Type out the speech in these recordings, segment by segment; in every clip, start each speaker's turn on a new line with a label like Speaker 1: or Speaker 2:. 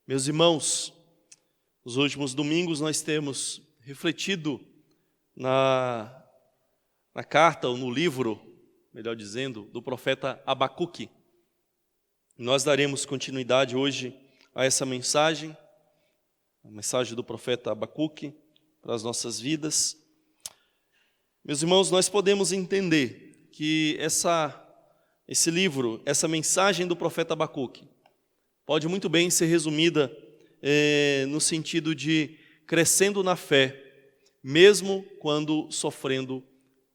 Speaker 1: Meus irmãos, nos últimos domingos nós temos refletido na carta, ou no livro, melhor dizendo, do profeta Abacuque. Nós daremos continuidade hoje a essa mensagem, a mensagem do profeta Abacuque para as nossas vidas. Meus irmãos, nós podemos entender que esse livro, essa mensagem do profeta Abacuque, pode muito bem ser resumida no sentido de crescendo na fé, mesmo quando sofrendo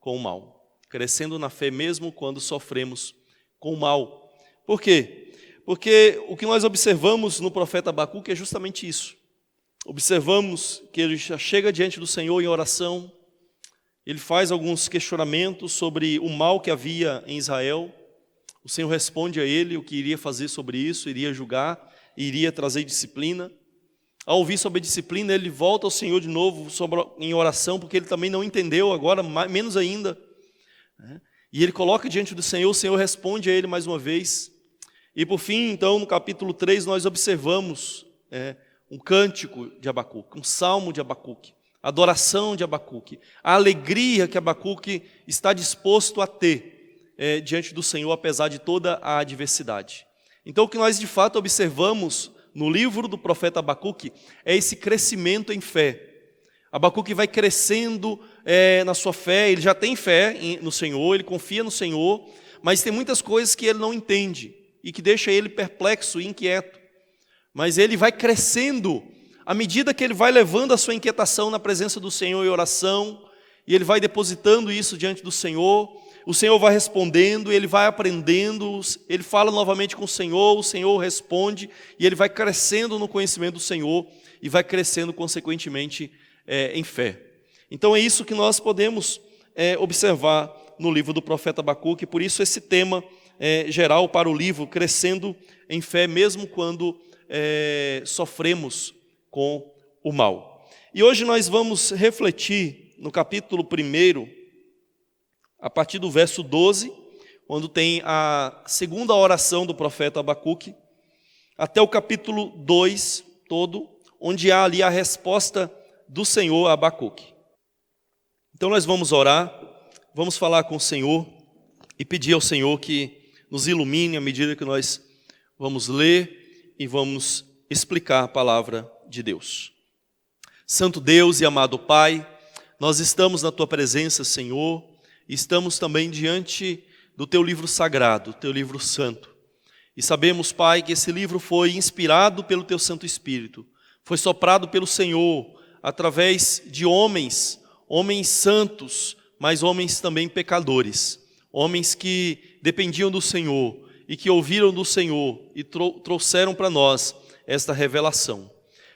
Speaker 1: com o mal. Crescendo na fé mesmo quando sofremos com o mal. Por quê? Porque o que nós observamos no profeta Abacuque é justamente isso. Observamos que ele já chega diante do Senhor em oração, ele faz alguns questionamentos sobre o mal que havia em Israel. O Senhor responde a ele o que iria fazer sobre isso, iria julgar, iria trazer disciplina. Ao ouvir sobre a disciplina, ele volta ao Senhor de novo em oração, porque ele também não entendeu, agora menos ainda. E ele coloca diante do Senhor, o Senhor responde a ele mais uma vez. E por fim, então, no capítulo 3, nós observamos um cântico de Abacuque, um salmo de Abacuque, a adoração de Abacuque, a alegria que Abacuque está disposto a ter diante do Senhor, apesar de toda a adversidade. Então, o que nós de fato observamos no livro do profeta Abacuque é esse crescimento em fé. Abacuque vai crescendo na sua fé, ele já tem fé no Senhor, ele confia no Senhor, mas tem muitas coisas que ele não entende e que deixa ele perplexo e inquieto. Mas ele vai crescendo à medida que ele vai levando a sua inquietação na presença do Senhor em oração, e ele vai depositando isso diante do Senhor. O Senhor vai respondendo, ele vai aprendendo, ele fala novamente com o Senhor responde, e ele vai crescendo no conhecimento do Senhor e vai crescendo consequentemente em fé. Então é isso que nós podemos observar no livro do profeta Abacuque, por isso esse tema geral para o livro, crescendo em fé mesmo quando sofremos com o mal. E hoje nós vamos refletir no capítulo 1, a partir do verso 12, quando tem a segunda oração do profeta Abacuque, até o capítulo 2 todo, onde há ali a resposta do Senhor a Abacuque. Então nós vamos orar, vamos falar com o Senhor e pedir ao Senhor que nos ilumine à medida que nós vamos ler e vamos explicar a palavra de Deus. Santo Deus e amado Pai, nós estamos na Tua presença, Senhor, e estamos também diante do Teu livro sagrado, Teu livro santo. E sabemos, Pai, que esse livro foi inspirado pelo Teu Santo Espírito, foi soprado pelo Senhor através de homens santos, mas homens também pecadores, homens que dependiam do Senhor e que ouviram do Senhor e trouxeram para nós esta revelação.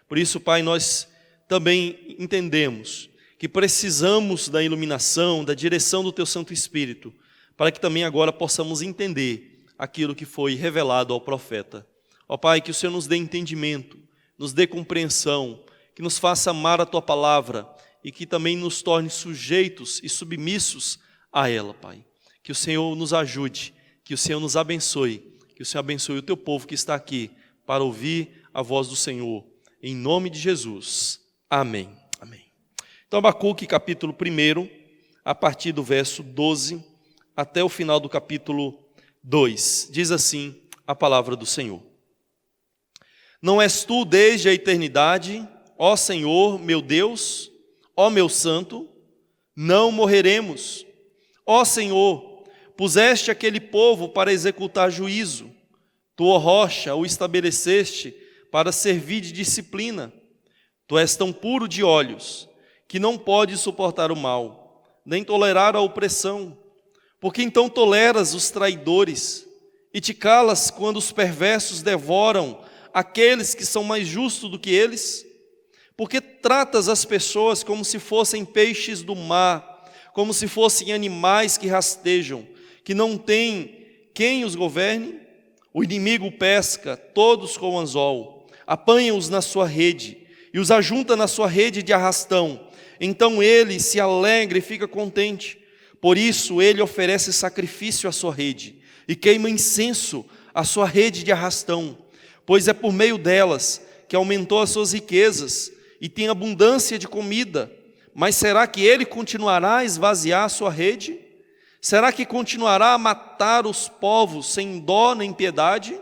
Speaker 1: Por isso, Pai, nós também entendemos que precisamos da iluminação, da direção do Teu Santo Espírito, para que também agora possamos entender aquilo que foi revelado ao profeta. Ó Pai, que o Senhor nos dê entendimento, nos dê compreensão, que nos faça amar a Tua palavra e que também nos torne sujeitos e submissos a ela, Pai. Que o Senhor nos ajude, que o Senhor nos abençoe, que o Senhor abençoe o Teu povo que está aqui para ouvir a voz do Senhor. Em nome de Jesus. Amém. Então, Abacuque, capítulo 1, a partir do verso 12 até o final do capítulo 2, diz assim a palavra do Senhor. Não és tu desde a eternidade, ó Senhor, meu Deus, ó meu santo, não morreremos. Ó Senhor, puseste aquele povo para executar juízo, tu, ó rocha, o estabeleceste para servir de disciplina. Tu és tão puro de olhos, que não pode suportar o mal, nem tolerar a opressão. Porque então toleras os traidores e te calas quando os perversos devoram aqueles que são mais justos do que eles? Porque tratas as pessoas como se fossem peixes do mar, como se fossem animais que rastejam, que não têm quem os governe? O inimigo pesca todos com anzol, apanha-os na sua rede e os ajunta na sua rede de arrastão. Então ele se alegra e fica contente. Por isso ele oferece sacrifício à sua rede e queima incenso à sua rede de arrastão, pois é por meio delas que aumentou as suas riquezas e tem abundância de comida, mas será que ele continuará a esvaziar a sua rede? Será que continuará a matar os povos sem dó nem piedade?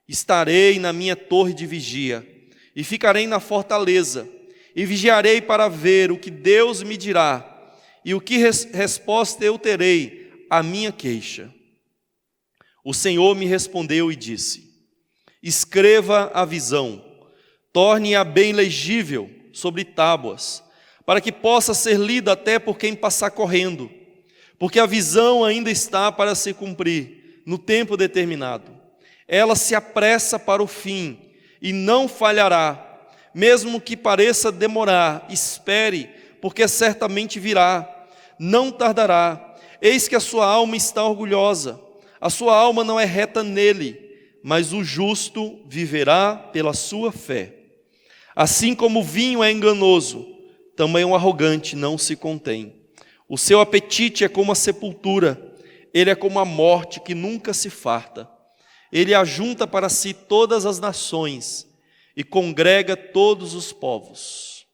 Speaker 1: Estarei na minha torre de vigia, e ficarei na fortaleza, e vigiarei para ver o que Deus me dirá, e o que resposta eu terei à minha queixa. O Senhor me respondeu e disse: escreva a visão, torne-a bem legível sobre tábuas, para que possa ser lida até por quem passar correndo, porque a visão ainda está para se cumprir no tempo determinado. Ela se apressa para o fim e não falhará. Mesmo que pareça demorar, espere, porque certamente virá, não tardará. Eis que a sua alma está orgulhosa, a sua alma não é reta nele, mas o justo viverá pela sua fé. Assim como o vinho é enganoso, também o arrogante não se contém. O seu apetite é como a sepultura, ele é como a morte que nunca se farta. Ele ajunta para si todas as nações e congrega todos os povos.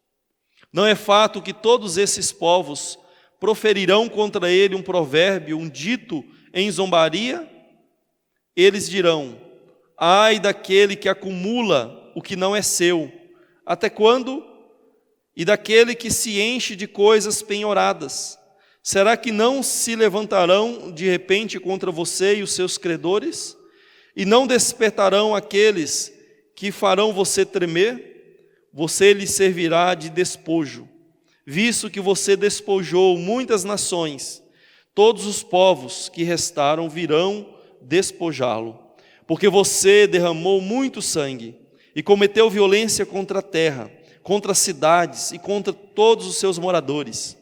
Speaker 1: Não é fato que todos esses povos proferirão contra ele um provérbio, um dito em zombaria? Eles dirão: ai daquele que acumula o que não é seu, até quando? E daquele que se enche de coisas penhoradas, será que não se levantarão de repente contra você e os seus credores? E não despertarão aqueles que farão você tremer? Você lhe servirá de despojo, visto que você despojou muitas nações, todos os povos que restaram virão despojá-lo, porque você derramou muito sangue e cometeu violência contra a terra, contra as cidades e contra todos os seus moradores.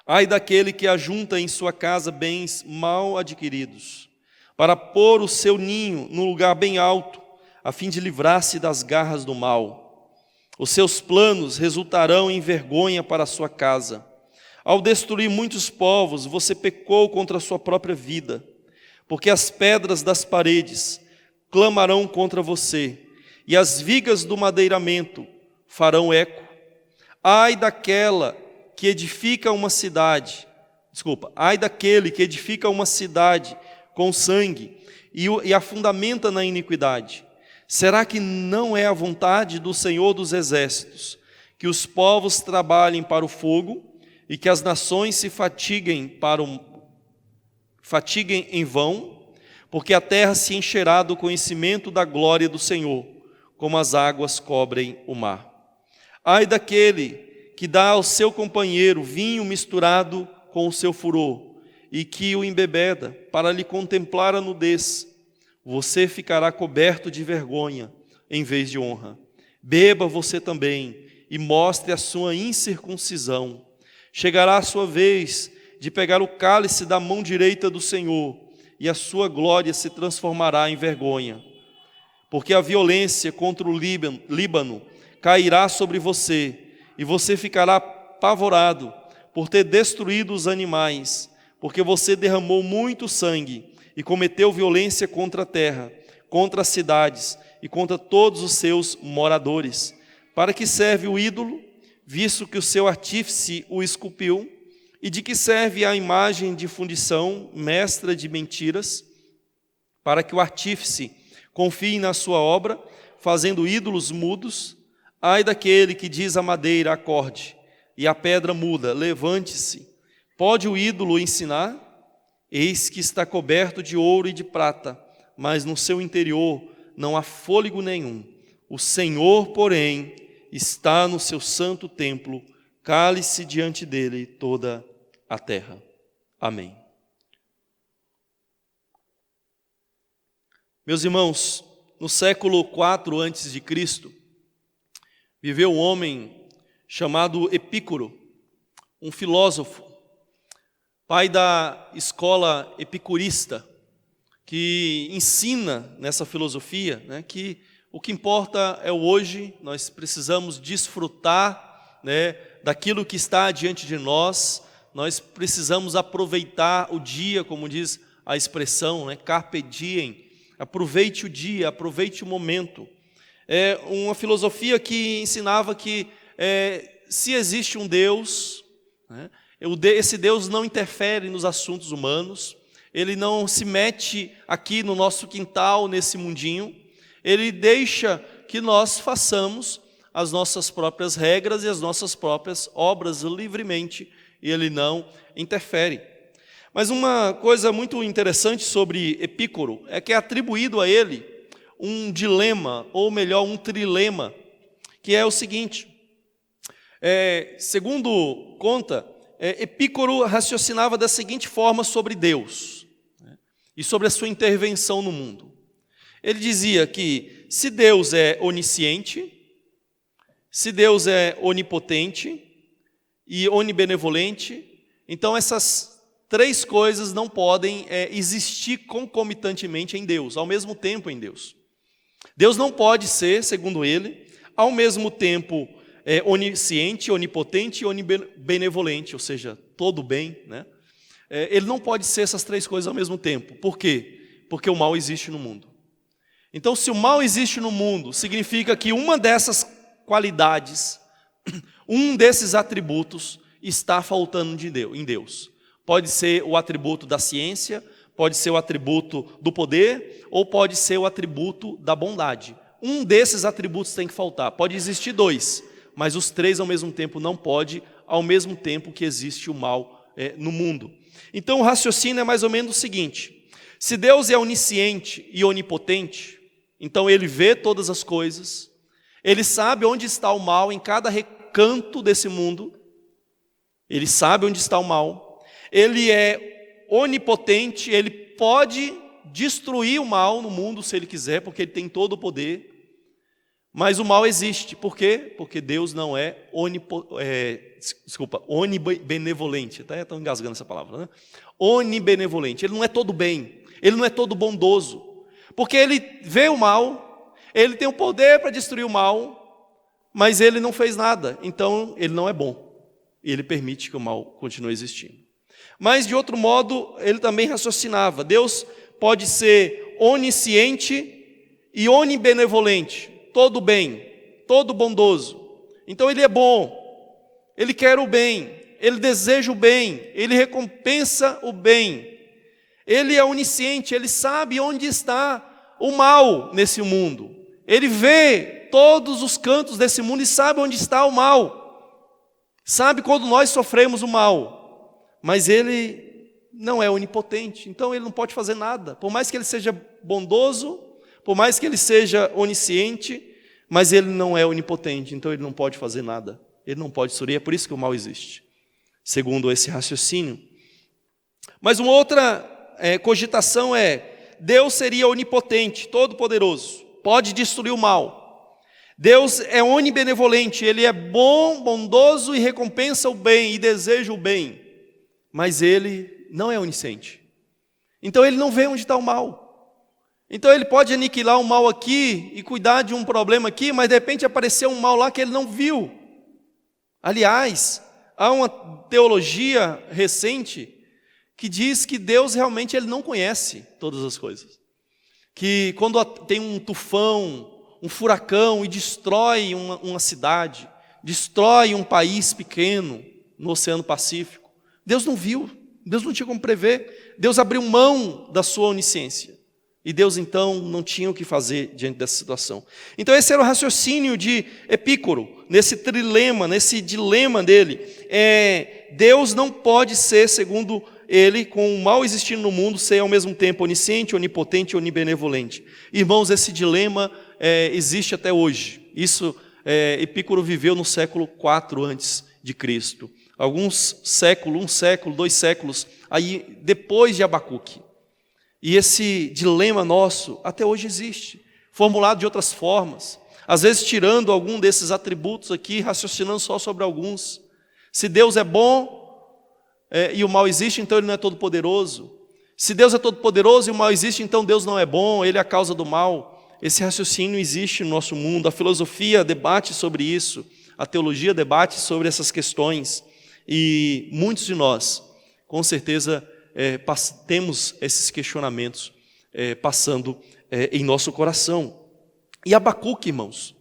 Speaker 1: Ai daquele que ajunta em sua casa bens mal adquiridos, para pôr o seu ninho num lugar bem alto, a fim de livrar-se das garras do mal. Os seus planos resultarão em vergonha para a sua casa. Ao destruir muitos povos, você pecou contra a sua própria vida, porque as pedras das paredes clamarão contra você, e as vigas do madeiramento farão eco. Ai daquela que edifica uma cidade, ai daquele que edifica uma cidade com sangue e a fundamenta na iniquidade. Será que não é a vontade do Senhor dos Exércitos que os povos trabalhem para o fogo e que as nações se fatiguem em vão? Porque a terra se encherá do conhecimento da glória do Senhor, como as águas cobrem o mar. Ai daquele que dá ao seu companheiro vinho misturado com o seu furor, e que o embebeda para lhe contemplar a nudez. Você ficará coberto de vergonha em vez de honra. Beba você também e mostre a sua incircuncisão. Chegará a sua vez de pegar o cálice da mão direita do Senhor, e a sua glória se transformará em vergonha. Porque a violência contra o Líbano cairá sobre você, e você ficará apavorado por ter destruído os animais, porque você derramou muito sangue e cometeu violência contra a terra, contra as cidades e contra todos os seus moradores. Para que serve o ídolo, visto que o seu artífice o esculpiu? E de que serve a imagem de fundição, mestra de mentiras? Para que o artífice confie na sua obra, fazendo ídolos mudos? Ai daquele que diz à madeira: acorde, e à pedra muda: levante-se. Pode o ídolo ensinar? Eis que está coberto de ouro e de prata, mas no seu interior não há fôlego nenhum. O Senhor, porém, está no seu santo templo, cale-se diante dele toda a terra. Amém. Meus irmãos, no século IV a.C., viveu um homem chamado Epícoro, um filósofo, pai da escola epicurista, que ensina nessa filosofia, que o que importa é o hoje, nós precisamos desfrutar, daquilo que está diante de nós, nós precisamos aproveitar o dia, como diz a expressão, carpe diem, aproveite o dia, aproveite o momento. É uma filosofia que ensinava que se existe um Deus, né, esse Deus não interfere nos assuntos humanos, ele não se mete aqui no nosso quintal, nesse mundinho, ele deixa que nós façamos as nossas próprias regras e as nossas próprias obras livremente, e ele não interfere. Mas uma coisa muito interessante sobre Epícoro é que é atribuído a ele um dilema, ou melhor, um trilema, que é o seguinte: segundo conta, Epícoro raciocinava da seguinte forma sobre Deus, né, e sobre a sua intervenção no mundo. Ele dizia que se Deus é onisciente, se Deus é onipotente e onibenevolente, então essas três coisas não podem existir concomitantemente em Deus, ao mesmo tempo em Deus. Deus não pode ser, segundo ele, ao mesmo tempo onisciente, onipotente e onibenevolente, ou seja, todo bem, né? Ele não pode ser essas três coisas ao mesmo tempo. Por quê? Porque o mal existe no mundo. Então, se o mal existe no mundo, significa que uma dessas qualidades, um desses atributos está faltando em Deus. Pode ser o atributo da ciência, pode ser o atributo do poder, ou pode ser o atributo da bondade. Um desses atributos tem que faltar. Pode existir dois, mas os três ao mesmo tempo não pode, ao mesmo tempo que existe o mal no mundo. Então o raciocínio é mais ou menos o seguinte: se Deus é onisciente e onipotente, então ele vê todas as coisas, ele sabe onde está o mal em cada recanto desse mundo, ele sabe onde está o mal, ele é onipotente, ele pode destruir o mal no mundo se ele quiser, porque ele tem todo o poder, mas o mal existe. Por quê? Porque Deus não é onibenevolente. Até estou engasgando essa palavra, né? Onibenevolente. Ele não é todo bem, ele não é todo bondoso, porque ele vê o mal, ele tem o poder para destruir o mal, mas ele não fez nada, então ele não é bom, e ele permite que o mal continue existindo. Mas de outro modo, ele também raciocinava: Deus pode ser onisciente e onibenevolente, todo bem, todo bondoso. Então ele é bom, ele quer o bem, ele deseja o bem, ele recompensa o bem. Ele é onisciente, ele sabe onde está o mal nesse mundo. Ele vê todos os cantos desse mundo e sabe onde está o mal. Sabe quando nós sofremos o mal, mas ele não é onipotente, então ele não pode fazer nada. Por mais que ele seja bondoso, por mais que ele seja onisciente, mas ele não é onipotente, então ele não pode fazer nada. Ele não pode destruir, é por isso que o mal existe, segundo esse raciocínio. Mas uma outra cogitação é: Deus seria onipotente, todo-poderoso, pode destruir o mal. Deus é onibenevolente, ele é bom, bondoso e recompensa o bem e deseja o bem, mas ele não é onisciente, então ele não vê onde está o mal. Então ele pode aniquilar o mal aqui e cuidar de um problema aqui, mas de repente apareceu um mal lá que ele não viu. Aliás, há uma teologia recente que diz que Deus realmente ele não conhece todas as coisas. Que quando tem um tufão, um furacão e destrói uma cidade, destrói um país pequeno no Oceano Pacífico, Deus não viu, Deus não tinha como prever, Deus abriu mão da sua onisciência. E Deus então não tinha o que fazer diante dessa situação. Então esse era o raciocínio de Epícoro, nesse trilema, nesse dilema dele. Deus não pode ser, segundo ele, com o mal existindo no mundo, ser ao mesmo tempo onisciente, onipotente e onibenevolente. Irmãos, esse dilema existe até hoje. Isso Epícoro viveu no século IV antes de Cristo. Alguns séculos, 1 século, 2 séculos, aí depois de Abacuque. E esse dilema nosso até hoje existe, formulado de outras formas, às vezes tirando algum desses atributos aqui, raciocinando só sobre alguns. Se Deus é bom e o mal existe, então ele não é todo poderoso. Se Deus é todo poderoso e o mal existe, então Deus não é bom, ele é a causa do mal. Esse raciocínio existe no nosso mundo, a filosofia debate sobre isso, a teologia debate sobre essas questões, e muitos de nós, com certeza, temos esses questionamentos passando em nosso coração. E Abacuque, irmãos,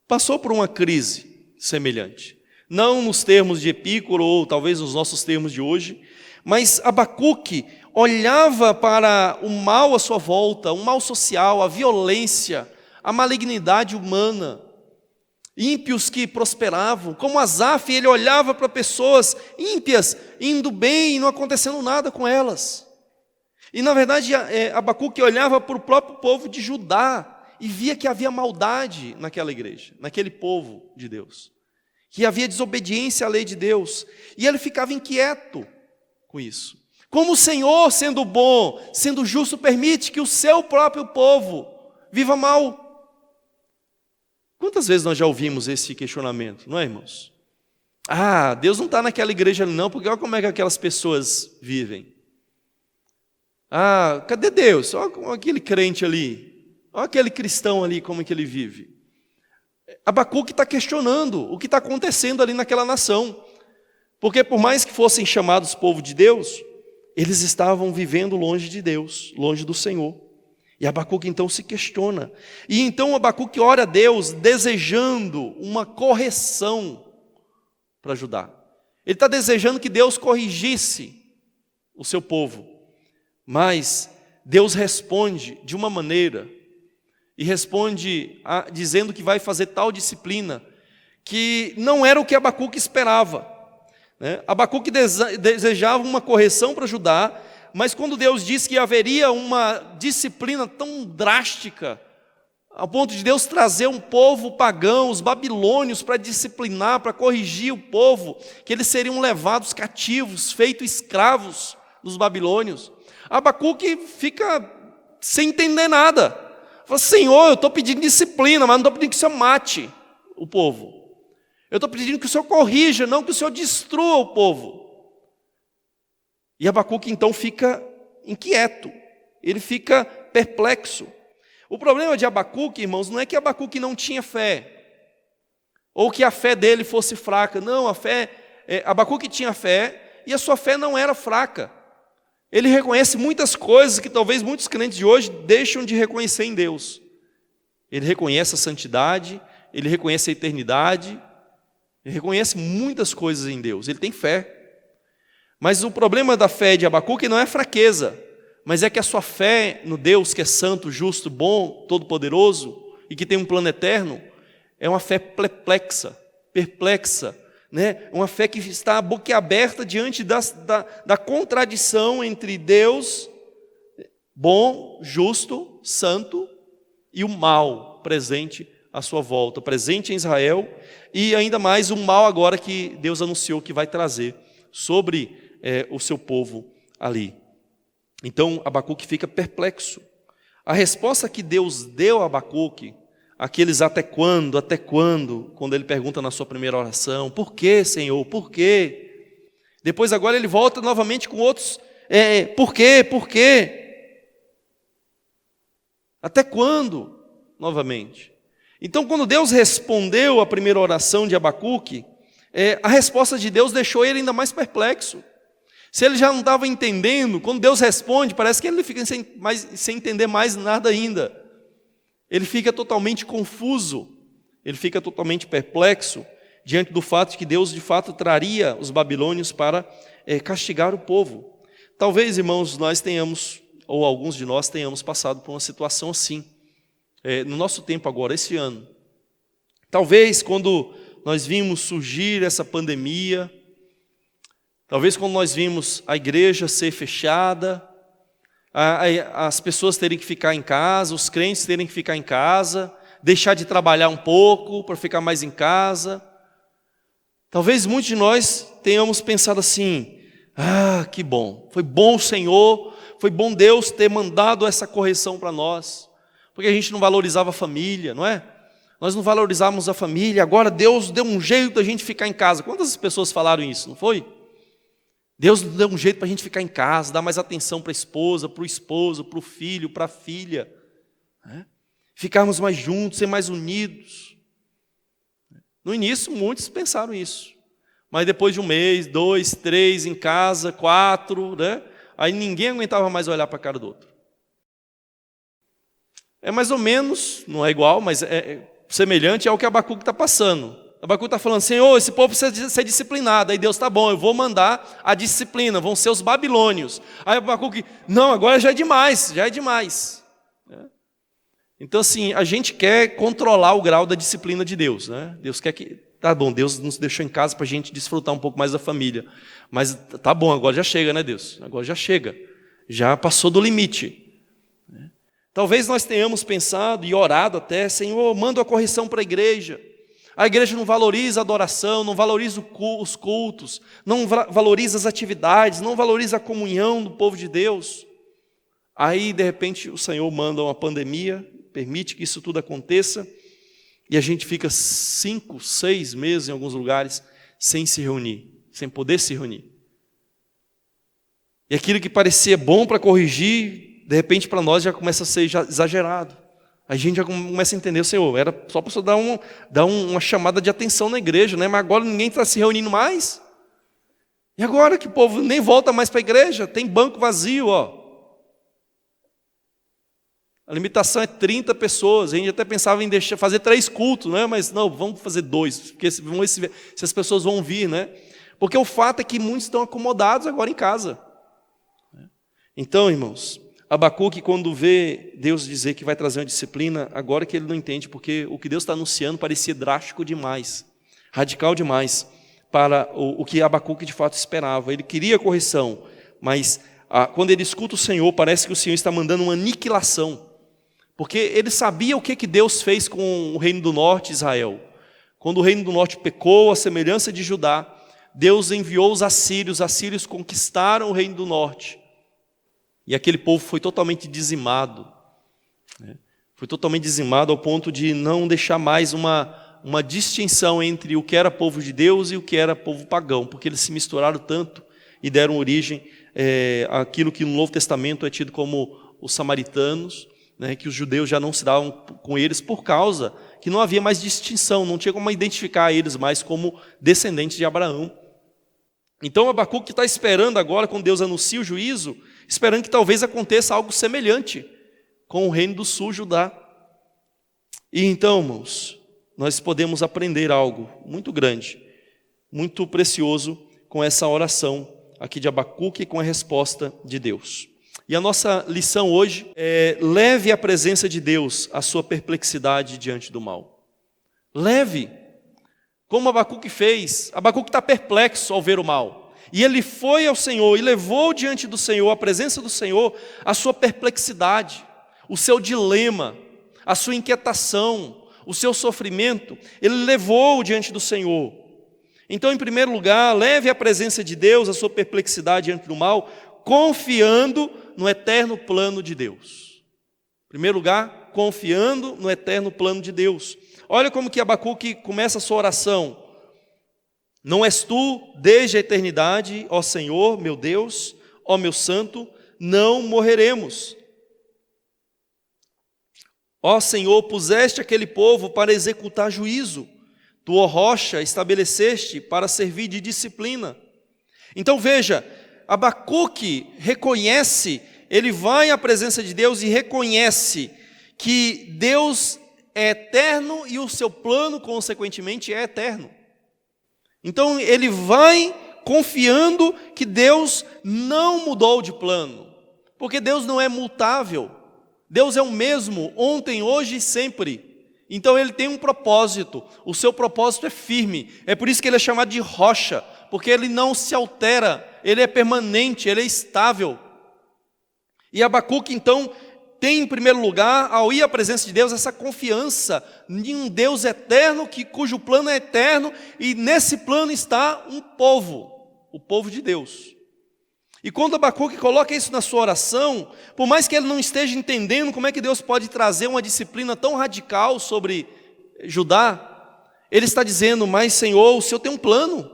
Speaker 1: passou por uma crise semelhante. Não nos termos de Epícoro, ou talvez nos nossos termos de hoje, mas Abacuque olhava para o mal à sua volta, o mal social, a violência, a malignidade humana, ímpios que prosperavam. Como Asaf, ele olhava para pessoas ímpias, indo bem e não acontecendo nada com elas. E na verdade Abacuque olhava para o próprio povo de Judá e via que havia maldade naquela igreja, naquele povo de Deus, que havia desobediência à lei de Deus, e ele ficava inquieto com isso. Como o Senhor, sendo bom, sendo justo, permite que o seu próprio povo viva mal? Quantas vezes nós já ouvimos esse questionamento, não é, irmãos? Ah, Deus não está naquela igreja ali não, porque olha como é que aquelas pessoas vivem. Ah, cadê Deus? Olha aquele crente ali, olha aquele cristão ali, como é que ele vive. Abacuque está questionando o que está acontecendo ali naquela nação, porque por mais que fossem chamados povo de Deus, eles estavam vivendo longe de Deus, longe do Senhor. E Abacuque então se questiona. E então Abacuque ora a Deus desejando uma correção para Judá. Ele está desejando que Deus corrigisse o seu povo. Mas Deus responde de uma maneira, e responde dizendo que vai fazer tal disciplina, que não era o que Abacuque esperava. Abacuque desejava uma correção para Judá, mas quando Deus disse que haveria uma disciplina tão drástica, ao ponto de Deus trazer um povo pagão, os babilônios, para disciplinar, para corrigir o povo, que eles seriam levados cativos, feitos escravos dos babilônios, Abacuque fica sem entender nada. Fala, Senhor, eu estou pedindo disciplina, mas não estou pedindo que o Senhor mate o povo. Eu estou pedindo que o Senhor corrija, não que o Senhor destrua o povo. E Abacuque então fica inquieto, ele fica perplexo. O problema de Abacuque, irmãos, não é que Abacuque não tinha fé, ou que a fé dele fosse fraca. Não, Abacuque tinha fé, e a sua fé não era fraca. Ele reconhece muitas coisas que talvez muitos crentes de hoje deixam de reconhecer em Deus. Ele reconhece a santidade, ele reconhece a eternidade, ele reconhece muitas coisas em Deus, ele tem fé. Mas o problema da fé de Abacuque não é fraqueza, mas é que a sua fé no Deus que é santo, justo, bom, todo-poderoso e que tem um plano eterno, é uma fé perplexa, né? Uma fé que está boquiaberta diante da contradição entre Deus, bom, justo, santo, e o mal presente à sua volta, presente em Israel, e ainda mais o mal agora que Deus anunciou que vai trazer sobre o seu povo ali. Então Abacuque fica perplexo. A resposta que Deus deu a Abacuque, aqueles até quando, quando ele pergunta na sua primeira oração, por que, Senhor, por quê? Depois agora ele volta novamente com outros, por quê? Até quando? Novamente. Então quando Deus respondeu a primeira oração de Abacuque, a resposta de Deus deixou ele ainda mais perplexo. Se ele já não estava entendendo, quando Deus responde, parece que ele fica sem entender mais nada ainda. Ele fica totalmente confuso, ele fica totalmente perplexo diante do fato de que Deus de fato traria os babilônios para castigar o povo. Talvez, irmãos, nós tenhamos, ou alguns de nós tenhamos passado por uma situação assim, no nosso tempo agora, esse ano. Talvez quando nós vimos surgir essa pandemia, talvez quando nós vimos a igreja ser fechada, as pessoas terem que ficar em casa, os crentes terem que ficar em casa, deixar de trabalhar um pouco para ficar mais em casa. Talvez muitos de nós tenhamos pensado assim, que bom, foi bom o Senhor, foi bom Deus ter mandado essa correção para nós, porque a gente não valorizava a família, não é? Nós não valorizávamos a família, agora Deus deu um jeito da gente ficar em casa. Quantas pessoas falaram isso, não foi? Deus deu um jeito para a gente ficar em casa, dar mais atenção para a esposa, para o esposo, para o filho, para a filha. Ficarmos mais juntos, ser mais unidos. No início, muitos pensaram isso. Mas depois de 1 mês, 2, 3 em casa, 4, aí ninguém aguentava mais olhar para a cara do outro. É mais ou menos, não é igual, mas é semelhante ao que Abacuque está passando. Abacuque está falando, Senhor, esse povo precisa ser disciplinado. Aí Deus, tá bom, eu vou mandar a disciplina, vão ser os babilônios. Aí Abacuque, não, agora já é demais, já é demais. Então assim, a gente quer controlar o grau da disciplina de Deus, né? Deus quer que, tá bom, Deus nos deixou em casa para a gente desfrutar um pouco mais da família. Mas tá bom, agora já chega, né, Deus? Agora já chega, já passou do limite. Talvez nós tenhamos pensado e orado até, Senhor, manda a correção para a igreja não valoriza a adoração, não valoriza os cultos, não valoriza as atividades, não valoriza a comunhão do povo de Deus. Aí, de repente, o Senhor manda uma pandemia, permite que isso tudo aconteça, e a gente fica 5, 6 meses em alguns lugares sem se reunir, sem poder se reunir. E aquilo que parecia bom para corrigir, de repente para nós já começa a ser exagerado. A gente já começa a entender, Senhor, era só para dar uma chamada de atenção na igreja, né? Mas agora ninguém está se reunindo mais. E agora que o povo nem volta mais para a igreja, tem banco vazio, ó. A limitação é 30 pessoas, a gente até pensava em fazer 3 cultos, né? Mas não, vamos fazer 2, porque se as pessoas vão vir, né? Porque o fato é que muitos estão acomodados agora em casa. Então, irmãos, Abacuque, quando vê Deus dizer que vai trazer uma disciplina, agora que ele não entende, porque o que Deus está anunciando parecia drástico demais, radical demais, para o que Abacuque de fato esperava. Ele queria correção, mas quando ele escuta o Senhor, parece que o Senhor está mandando uma aniquilação, porque ele sabia o que Deus fez com o reino do norte, Israel. Quando o reino do norte pecou, à semelhança de Judá, Deus enviou os assírios conquistaram o reino do norte. E aquele povo foi totalmente dizimado. Foi totalmente dizimado ao ponto de não deixar mais uma distinção entre o que era povo de Deus e o que era povo pagão, porque eles se misturaram tanto e deram origem àquilo que no Novo Testamento é tido como os samaritanos, né, que os judeus já não se davam com eles por causa que não havia mais distinção, não tinha como identificar eles mais como descendentes de Abraão. Então Abacuque está esperando agora, quando Deus anuncia o juízo, esperando que talvez aconteça algo semelhante com o reino do sul, Judá. E então, irmãos, nós podemos aprender algo muito grande, muito precioso com essa oração aqui de Abacuque e com a resposta de Deus. E a nossa lição hoje é: leve à presença de Deus a sua perplexidade diante do mal. Leve, como Abacuque fez. Abacuque está perplexo ao ver o mal. E ele foi ao Senhor e levou diante do Senhor, a presença do Senhor, a sua perplexidade, o seu dilema, a sua inquietação, o seu sofrimento. Ele levou diante do Senhor. Então, em primeiro lugar, leve à presença de Deus a sua perplexidade diante do mal, confiando no eterno plano de Deus. Em primeiro lugar, confiando no eterno plano de Deus. Olha como que Abacuque começa a sua oração. Não és tu, desde a eternidade, ó Senhor, meu Deus, ó meu santo, não morreremos. Ó Senhor, puseste aquele povo para executar juízo. Tu, ó rocha, estabeleceste para servir de disciplina. Então veja, Abacuque reconhece, ele vai à presença de Deus e reconhece que Deus é eterno e o seu plano, consequentemente, é eterno. Então ele vai confiando que Deus não mudou de plano, porque Deus não é mutável. Deus é o mesmo ontem, hoje e sempre. Então ele tem um propósito, o seu propósito é firme. É por isso que ele é chamado de rocha, porque ele não se altera, ele é permanente, ele é estável. E Abacuque então tem em primeiro lugar, ao ir à presença de Deus, essa confiança em um Deus eterno, cujo plano é eterno, e nesse plano está um povo, o povo de Deus. E quando Abacuque coloca isso na sua oração, por mais que ele não esteja entendendo como é que Deus pode trazer uma disciplina tão radical sobre Judá, ele está dizendo: mas Senhor, o Senhor tem um plano,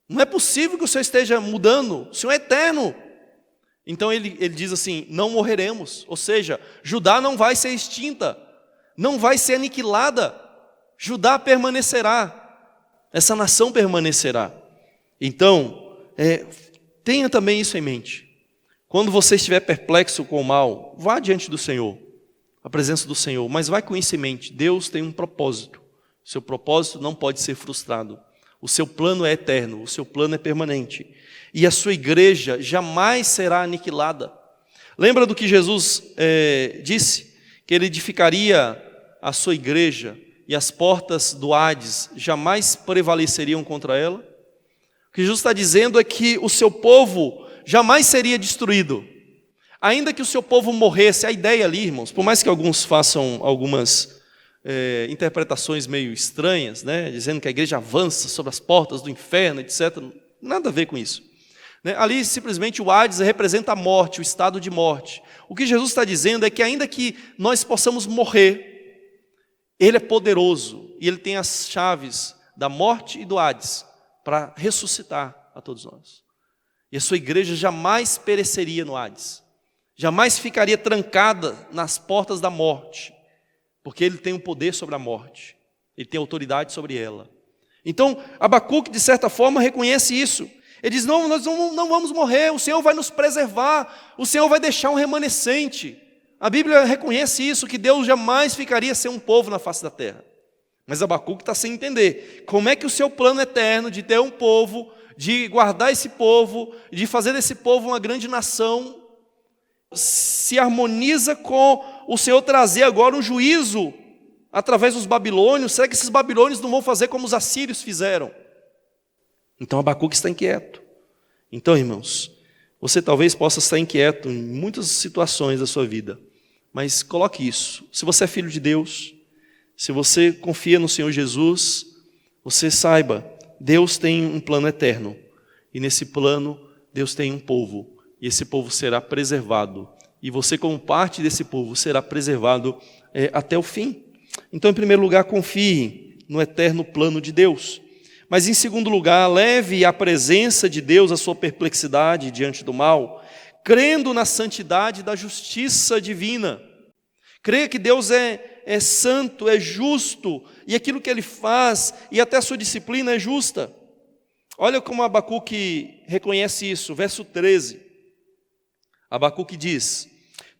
Speaker 1: não é possível que o Senhor esteja mudando, o Senhor é eterno. Então ele diz assim: não morreremos, ou seja, Judá não vai ser extinta, não vai ser aniquilada, Judá permanecerá, essa nação permanecerá. Então, tenha também isso em mente. Quando você estiver perplexo com o mal, vá diante do Senhor, a presença do Senhor, mas vai com isso em mente, Deus tem um propósito, seu propósito não pode ser frustrado, o seu plano é eterno, o seu plano é permanente, e a sua igreja jamais será aniquilada. Lembra do que Jesus disse? Que ele edificaria a sua igreja e as portas do Hades jamais prevaleceriam contra ela? O que Jesus está dizendo é que o seu povo jamais seria destruído. Ainda que o seu povo morresse, a ideia ali, irmãos, por mais que alguns façam algumas interpretações meio estranhas, né, dizendo que a igreja avança sobre as portas do inferno, etc., nada a ver com isso. Ali simplesmente o Hades representa a morte, o estado de morte. O que Jesus está dizendo é que ainda que nós possamos morrer, Ele é poderoso e Ele tem as chaves da morte e do Hades para ressuscitar a todos nós. E a sua igreja jamais pereceria no Hades, jamais ficaria trancada nas portas da morte, porque Ele tem o poder sobre a morte, Ele tem autoridade sobre ela. Então, Abacuque, de certa forma, reconhece isso. Ele diz, não, nós não vamos morrer, o Senhor vai nos preservar, o Senhor vai deixar um remanescente. A Bíblia reconhece isso, que Deus jamais ficaria sem um povo na face da terra. Mas Abacuque está sem entender como é que o seu plano eterno de ter um povo, de guardar esse povo, de fazer desse povo uma grande nação, se harmoniza com o Senhor trazer agora um juízo através dos babilônios. Será que esses babilônios não vão fazer como os assírios fizeram? Então Abacuque está inquieto. Então, irmãos, você talvez possa estar inquieto em muitas situações da sua vida, mas coloque isso. Se você é filho de Deus, se você confia no Senhor Jesus, você saiba, Deus tem um plano eterno, e nesse plano Deus tem um povo, e esse povo será preservado, e você como parte desse povo será preservado até o fim. Então, em primeiro lugar, confie no eterno plano de Deus. Mas em segundo lugar, leve à presença de Deus a sua perplexidade diante do mal, crendo na santidade da justiça divina. Creia que Deus é santo, é justo, e aquilo que Ele faz, e até a sua disciplina é justa. Olha como Abacuque reconhece isso, verso 13. Abacuque diz,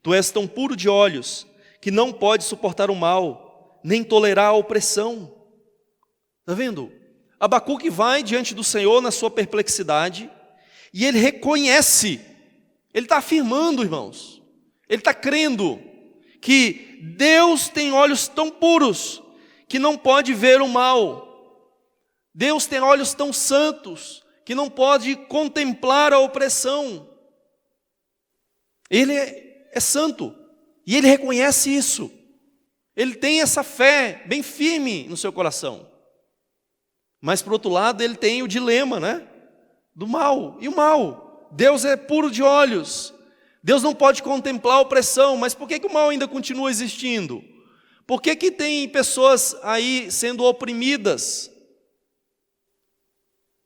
Speaker 1: tu és tão puro de olhos, que não pode suportar o mal, nem tolerar a opressão. Está vendo? Abacuque vai diante do Senhor na sua perplexidade, e ele reconhece, ele está afirmando, irmãos, ele está crendo, que Deus tem olhos tão puros, que não pode ver o mal. Deus tem olhos tão santos, que não pode contemplar a opressão. Ele é santo, e ele reconhece isso. Ele tem essa fé bem firme no seu coração. Mas, por outro lado, ele tem o dilema, né? Do mal. E o mal? Deus é puro de olhos. Deus não pode contemplar a opressão. Mas por que o mal ainda continua existindo? Por que tem pessoas aí sendo oprimidas?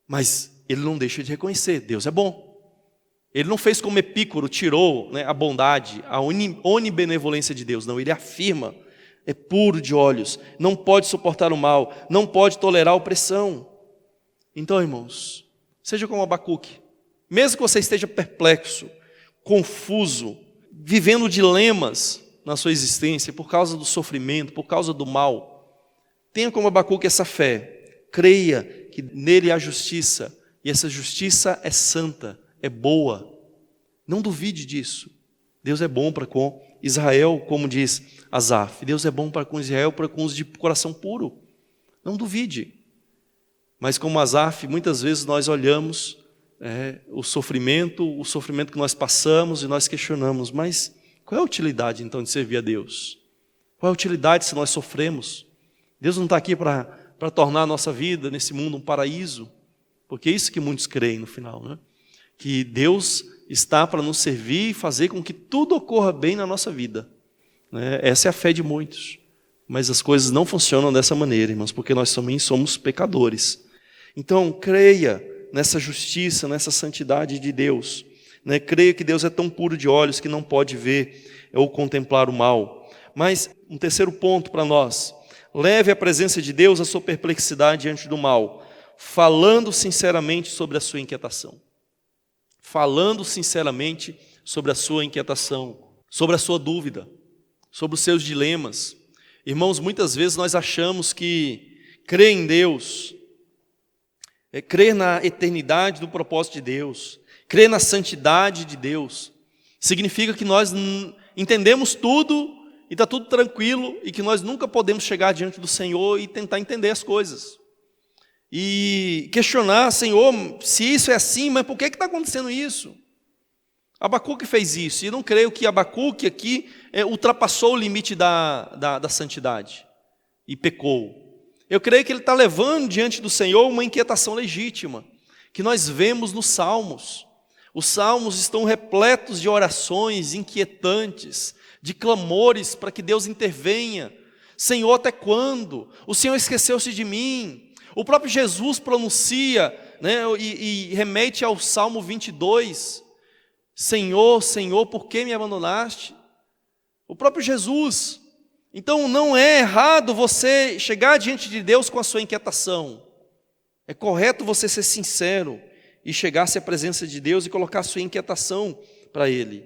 Speaker 1: Mas ele não deixa de reconhecer, Deus é bom. Ele não fez como Epícoro, tirou, né, a bondade, a onibenevolência de Deus. Não, ele afirma. É puro de olhos, não pode suportar o mal, não pode tolerar a opressão. Então, irmãos, seja como Abacuque, mesmo que você esteja perplexo, confuso, vivendo dilemas na sua existência, por causa do sofrimento, por causa do mal, tenha como Abacuque essa fé, creia que nele há justiça, e essa justiça é santa, é boa, não duvide disso. Deus é bom para com Israel, como diz Asaf. Deus é bom para com Israel, para com os de coração puro. Não duvide. Mas como Asaf, muitas vezes nós olhamos o sofrimento que nós passamos e nós questionamos, mas qual é a utilidade então de servir a Deus? Qual é a utilidade se nós sofremos? Deus não está aqui para tornar a nossa vida nesse mundo um paraíso, porque é isso que muitos creem no final, né? Que Deus está para nos servir e fazer com que tudo ocorra bem na nossa vida. Essa é a fé de muitos. Mas as coisas não funcionam dessa maneira, irmãos, porque nós também somos pecadores. Então, creia nessa justiça, nessa santidade de Deus. Creia que Deus é tão puro de olhos que não pode ver ou contemplar o mal. Mas, um terceiro ponto para nós. Leve a presença de Deus a sua perplexidade diante do mal, falando sinceramente sobre a sua inquietação. Falando sinceramente sobre a sua inquietação, sobre a sua dúvida, sobre os seus dilemas. Irmãos, muitas vezes nós achamos que crer em Deus, crer na eternidade do propósito de Deus, crer na santidade de Deus, significa que nós entendemos tudo e está tudo tranquilo e que nós nunca podemos chegar diante do Senhor e tentar entender as coisas. E questionar, Senhor, se isso é assim, mas por que está acontecendo isso? Abacuque fez isso, e eu não creio que Abacuque aqui ultrapassou o limite da santidade e pecou. Eu creio que ele está levando diante do Senhor uma inquietação legítima, que nós vemos nos Salmos. Os Salmos estão repletos de orações inquietantes, de clamores para que Deus intervenha. Senhor, até quando? O Senhor esqueceu-se de mim. O próprio Jesus pronuncia, e remete ao Salmo 22. Senhor, Senhor, por que me abandonaste? O próprio Jesus. Então não é errado você chegar diante de Deus com a sua inquietação. É correto você ser sincero e chegar-se à presença de Deus e colocar a sua inquietação para Ele.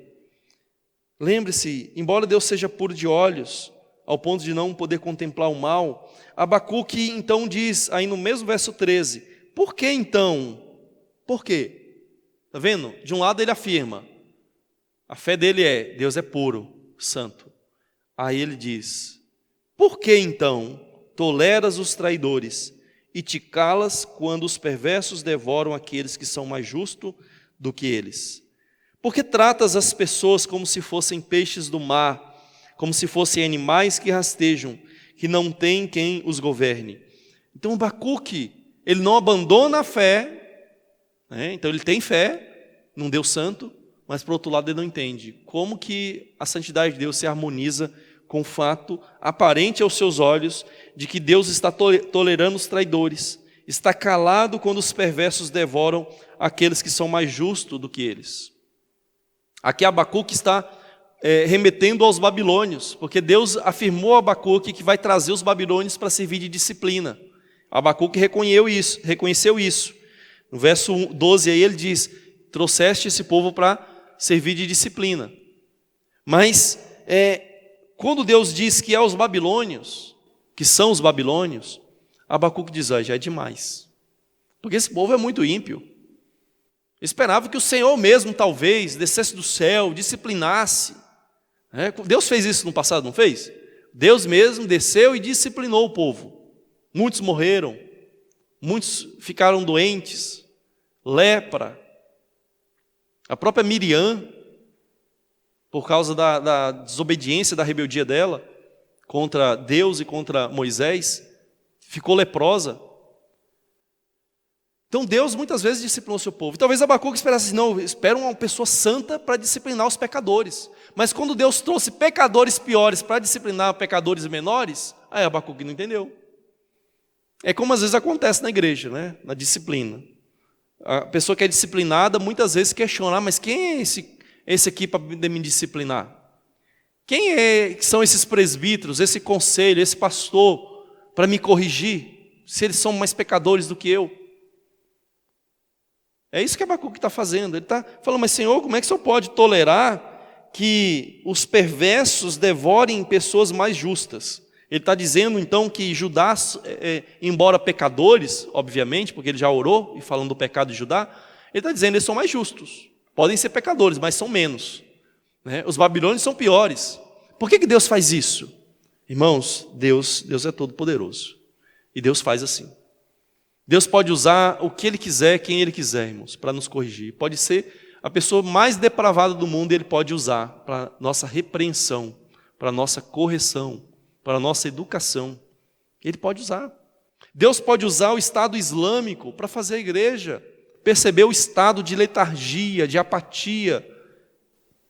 Speaker 1: Lembre-se, embora Deus seja puro de olhos, ao ponto de não poder contemplar o mal, Abacuque então diz, aí no mesmo verso 13, por que então? Por quê? Está vendo? De um lado ele afirma, a fé dele é, Deus é puro, santo. Aí ele diz, por que então toleras os traidores e te calas quando os perversos devoram aqueles que são mais justos do que eles? Por que tratas as pessoas como se fossem peixes do mar, como se fossem animais que rastejam, que não tem quem os governe? Então Abacuque, ele não abandona a fé, então ele tem fé num Deus santo, mas por outro lado ele não entende como que a santidade de Deus se harmoniza com o fato aparente aos seus olhos de que Deus está tolerando os traidores, está calado quando os perversos devoram aqueles que são mais justos do que eles. Aqui Abacuque está remetendo aos babilônios, porque Deus afirmou a Abacuque que vai trazer os babilônios para servir de disciplina. Abacuque reconheceu isso. No verso 12 aí ele diz, trouxeste esse povo para servir de disciplina. Mas quando Deus diz que é os babilônios, que são os babilônios, Abacuque diz, já é demais. Porque esse povo é muito ímpio. Esperava que o Senhor mesmo, talvez, descesse do céu, disciplinasse. Deus fez isso no passado, não fez? Deus mesmo desceu e disciplinou o povo. Muitos morreram, muitos ficaram doentes, lepra. A própria Miriam, por causa da desobediência, da rebeldia dela, contra Deus e contra Moisés, ficou leprosa. Então Deus muitas vezes disciplinou o seu povo. E talvez Abacuque esperasse assim, não, espera uma pessoa santa para disciplinar os pecadores. Mas quando Deus trouxe pecadores piores para disciplinar pecadores menores, aí Abacuque não entendeu. É como às vezes acontece na igreja, na disciplina. A pessoa que é disciplinada muitas vezes questiona, mas quem é esse aqui para me disciplinar? Quem são esses presbíteros, esse conselho, esse pastor para me corrigir, se eles são mais pecadores do que eu? É isso que Abacuque está fazendo. Ele está falando, mas Senhor, como é que o Senhor pode tolerar que os perversos devorem pessoas mais justas? Ele está dizendo então que Judá, embora pecadores, obviamente, porque ele já orou, e falando do pecado de Judá, ele está dizendo que eles são mais justos. Podem ser pecadores, mas são menos. Os babilônios são piores. Por que Deus faz isso? Irmãos, Deus é todo poderoso. E Deus faz assim. Deus pode usar o que Ele quiser, quem Ele quiser, irmãos, para nos corrigir. Pode ser a pessoa mais depravada do mundo, Ele pode usar para nossa repreensão, para nossa correção, para nossa educação. Ele pode usar. Deus pode usar o Estado Islâmico para fazer a igreja perceber o estado de letargia, de apatia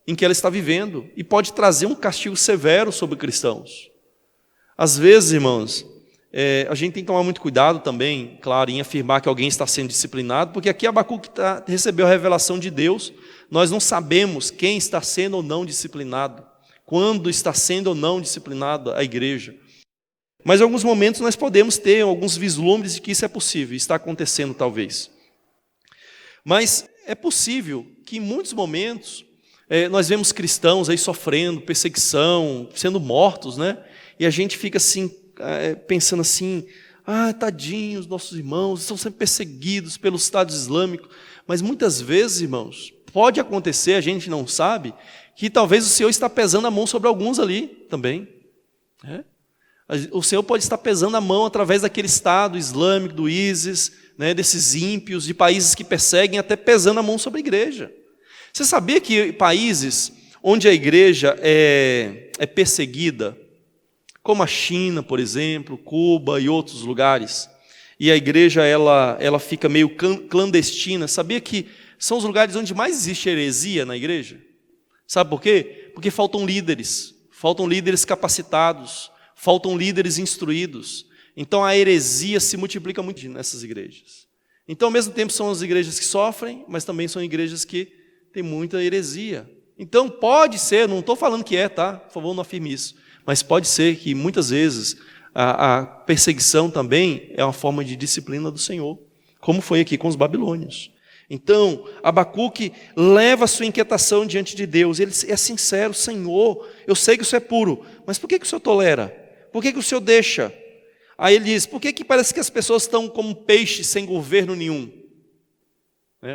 Speaker 1: em que ela está vivendo, e pode trazer um castigo severo sobre cristãos. Às vezes, irmãos, a gente tem que tomar muito cuidado também, claro, em afirmar que alguém está sendo disciplinado, porque aqui Abacuque recebeu a revelação de Deus, nós não sabemos quem está sendo ou não disciplinado, quando está sendo ou não disciplinada a igreja. Mas em alguns momentos nós podemos ter alguns vislumbres de que isso é possível, está acontecendo talvez. Mas é possível que em muitos momentos Nós vemos cristãos aí sofrendo perseguição, sendo mortos, né? E a gente fica assim, pensando assim, tadinhos, nossos irmãos estão sendo perseguidos pelo Estado Islâmico. Mas muitas vezes, irmãos, pode acontecer, a gente não sabe, que talvez o Senhor está pesando a mão sobre alguns ali também. O Senhor pode estar pesando a mão através daquele Estado Islâmico, do ISIS, né, desses ímpios, de países que perseguem, até pesando a mão sobre a igreja. Você sabia que países onde a igreja é perseguida, como a China, por exemplo, Cuba e outros lugares, e a igreja ela fica meio clandestina, sabia que são os lugares onde mais existe heresia na igreja? Sabe por quê? Porque faltam líderes capacitados, faltam líderes instruídos. Então a heresia se multiplica muito nessas igrejas. Então ao mesmo tempo são as igrejas que sofrem, mas também são igrejas que tem muita heresia. Então pode ser, não estou falando que tá? Por favor, não afirme isso. Mas pode ser que muitas vezes a perseguição também é uma forma de disciplina do Senhor, como foi aqui com os babilônios. Então, Abacuque leva a sua inquietação diante de Deus. Ele é sincero: Senhor, eu sei que isso é puro, mas por que o Senhor tolera? Por que o Senhor deixa? Aí ele diz: por que parece que as pessoas estão como peixes sem governo nenhum?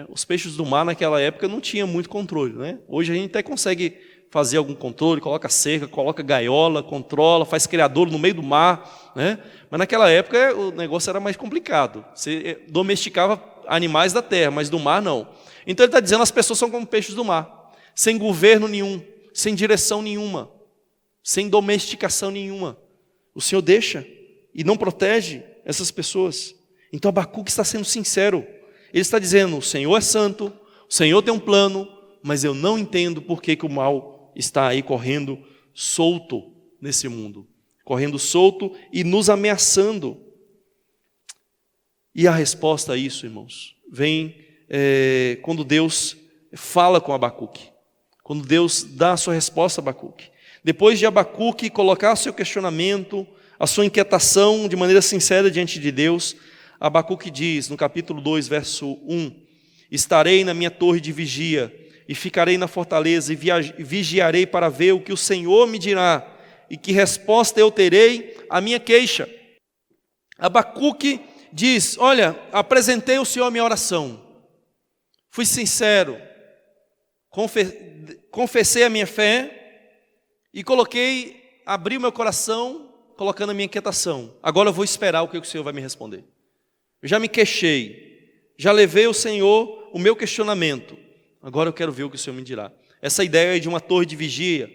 Speaker 1: Os peixes do mar naquela época não tinham muito controle, né? Hoje a gente até consegue fazer algum controle, coloca cerca, coloca gaiola, controla, faz criadouro no meio do mar, né? Mas naquela época o negócio era mais complicado. Você domesticava animais da terra, mas do mar não. Então ele está dizendo: as pessoas são como peixes do mar, sem governo nenhum, sem direção nenhuma, sem domesticação nenhuma. O Senhor deixa e não protege essas pessoas. Então Abacuque está sendo sincero. Ele está dizendo: o Senhor é santo, o Senhor tem um plano, mas eu não entendo por que o mal está aí correndo solto nesse mundo, correndo solto e nos ameaçando. E a resposta a isso, irmãos, vem quando Deus fala com Abacuque, quando Deus dá a sua resposta a Abacuque. Depois de Abacuque colocar o seu questionamento, a sua inquietação de maneira sincera diante de Deus, Abacuque diz, no capítulo 2, verso 1, estarei na minha torre de vigia, e ficarei na fortaleza, e vigiarei para ver o que o Senhor me dirá, e que resposta eu terei à minha queixa. Abacuque diz: olha, apresentei ao Senhor a minha oração, fui sincero, confessei a minha fé, e abri o meu coração, colocando a minha inquietação. Agora eu vou esperar o que o Senhor vai me responder. Eu já me queixei, já levei ao Senhor o meu questionamento, agora eu quero ver o que o Senhor me dirá. Essa ideia de uma torre de vigia,